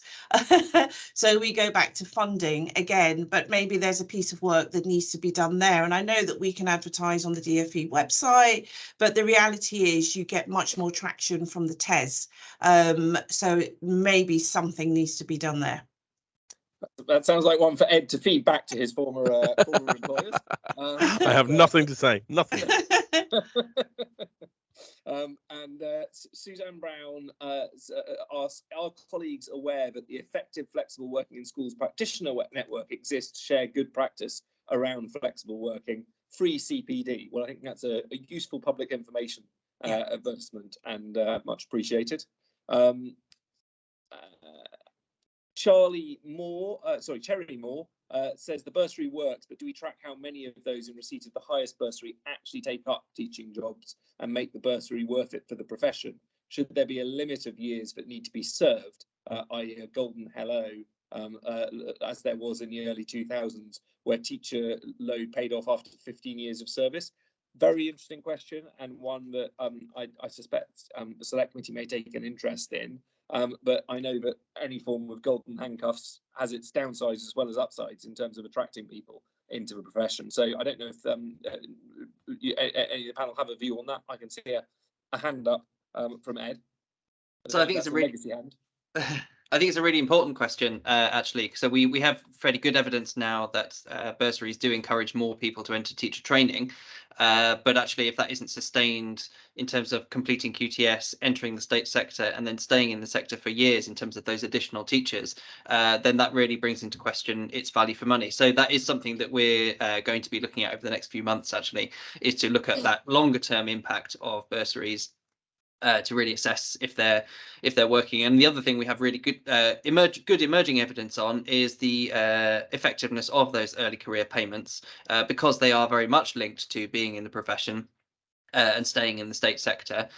Speaker 5: So we go back to funding again, but maybe there's a piece of work that needs to be done there. And I know that we can advertise on the DfE website, but the reality is you get much more traction from the TES. So maybe something needs to be done there.
Speaker 1: That sounds like one for Ed to feed back to his former employers.
Speaker 3: I have nothing to say. Nothing.
Speaker 1: Suzanne Brown asks, are colleagues aware that the effective flexible working in schools practitioner network exists to share good practice around flexible working, free CPD? Well, I think that's a useful public information advertisement, and much appreciated. Cherry Moore says the bursary works, but do we track how many of those in receipt of the highest bursary actually take up teaching jobs and make the bursary worth it for the profession? Should there be a limit of years that need to be served, i.e. a golden hello, as there was in the early 2000s, where teacher load paid off after 15 years of service? Very interesting question, and one that I suspect the Select Committee may take an interest in. But I know that any form of golden handcuffs has its downsides as well as upsides in terms of attracting people into the profession. So I don't know if any of the panel have a view on that. I can see a hand up from Ed.
Speaker 2: So I think it's a really
Speaker 1: legacy hand.
Speaker 2: I think it's a really important question, actually. So we have fairly good evidence now that bursaries do encourage more people to enter teacher training. But actually, if that isn't sustained in terms of completing QTS, entering the state sector, and then staying in the sector for years in terms of those additional teachers, then that really brings into question its value for money. So that is something that we're going to be looking at over the next few months, actually, is to look at that longer term impact of bursaries. To really assess if they're working. And the other thing we have really good emerging evidence on is the effectiveness of those early career payments, because they are very much linked to being in the profession and staying in the state sector.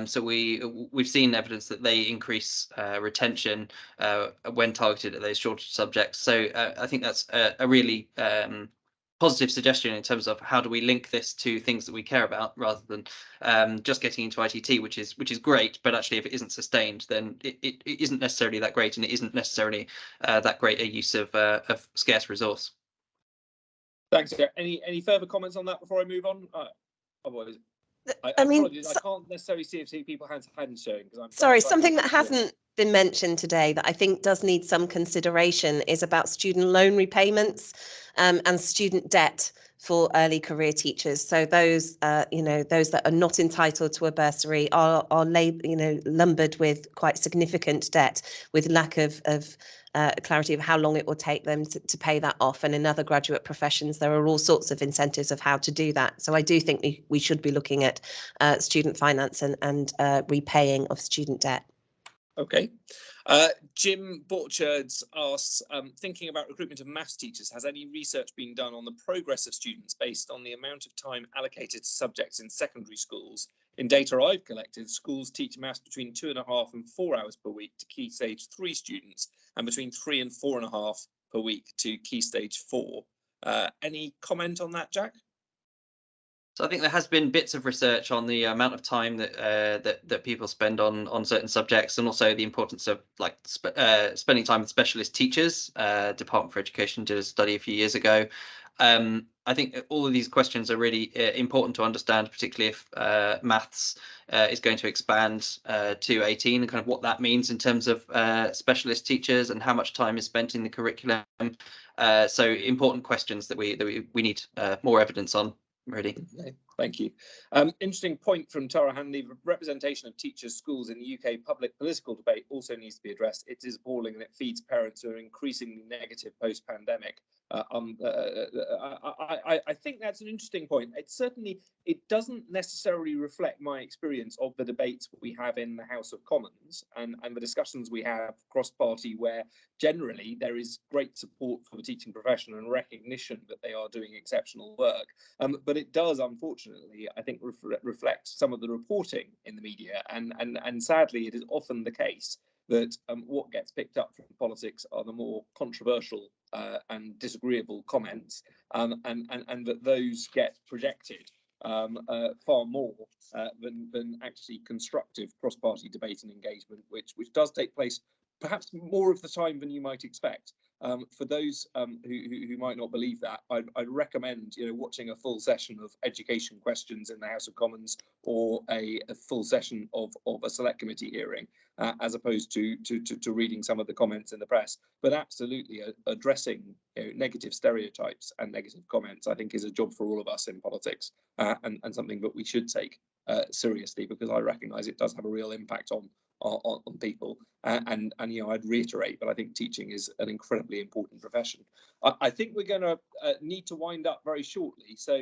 Speaker 2: So we've seen evidence that they increase retention when targeted at those shorter subjects. So I think that's a really positive suggestion in terms of how do we link this to things that we care about, rather than just getting into ITT, which is great, but actually if it isn't sustained, then it isn't necessarily that great, and it isn't necessarily that great a use of scarce resource.
Speaker 1: Thanks. Any further comments on that before I move on? I
Speaker 4: mean,
Speaker 1: apologize, I can't necessarily see if people hands showing because I'm
Speaker 4: sorry, something that hasn't been mentioned today that I think does need some consideration is about student loan repayments and student debt for early career teachers. So those, those that are not entitled to a bursary are lumbered with quite significant debt, with lack of clarity of how long it will take them to pay that off. And in other graduate professions, there are all sorts of incentives of how to do that. So I do think we should be looking at student finance and repaying of student debt.
Speaker 1: Okay. Jim Borchards asks, thinking about recruitment of maths teachers, has any research been done on the progress of students based on the amount of time allocated to subjects in secondary schools? In data I've collected, schools teach maths between 2.5 and 4 hours per week to Key Stage 3 students and between 3 and 4.5 per week to Key Stage 4. Any comment on that, Jack?
Speaker 2: So I think there has been bits of research on the amount of time that that people spend on certain subjects, and also the importance of like spending time with specialist teachers. Department for Education did a study a few years ago. I think all of these questions are really important to understand, particularly if maths is going to expand to 18, and kind of what that means in terms of specialist teachers and how much time is spent in the curriculum. So important questions that we need more evidence on. Really.
Speaker 1: Okay, thank you. Interesting point from Tara Hanley. Representation of teachers' schools in the UK public political debate also needs to be addressed. It is appalling and it feeds parents who are increasingly negative post-pandemic. I think that's an interesting point. It doesn't necessarily reflect my experience of the debates we have in the House of Commons and the discussions we have cross-party, where generally there is great support for the teaching profession and recognition that they are doing exceptional work. But it does, unfortunately, I think, reflect some of the reporting in the media, and sadly, it is often the case that what gets picked up from politics are the more controversial and disagreeable comments, and that those get projected far more than actually constructive cross-party debate and engagement, which does take place perhaps more of the time than you might expect. For those who might not believe that, I'd recommend watching a full session of education questions in the House of Commons, or a full session of a select committee hearing, as opposed to reading some of the comments in the press. But absolutely, addressing negative stereotypes and negative comments, I think, is a job for all of us in politics, and something that we should take seriously, because I recognise it does have a real impact on people, and I'd reiterate, but I think teaching is an incredibly important profession. I think we're going to need to wind up very shortly, so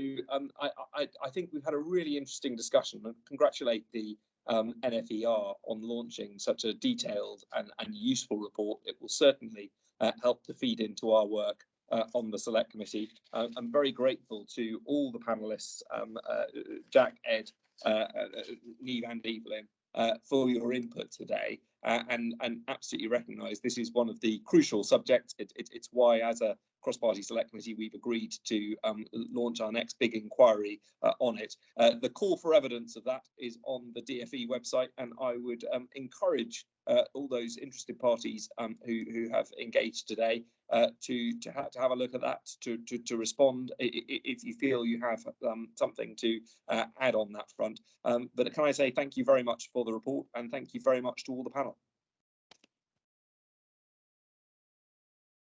Speaker 1: I think we've had a really interesting discussion, and congratulate the NFER on launching such a detailed and useful report. It will certainly help to feed into our work on the Select Committee. I'm very grateful to all the panellists, Jack, Ed, Niamh and Evelyn, for your input today, and absolutely recognise this is one of the crucial subjects. It's why, as a cross-party select committee, we've agreed to launch our next big inquiry on it. The call for evidence of that is on the DFE website, and I would encourage all those interested parties who have engaged today to have a look at that, to respond if you feel you have something to add on that front. But can I say thank you very much for the report, and thank you very much to all the panel.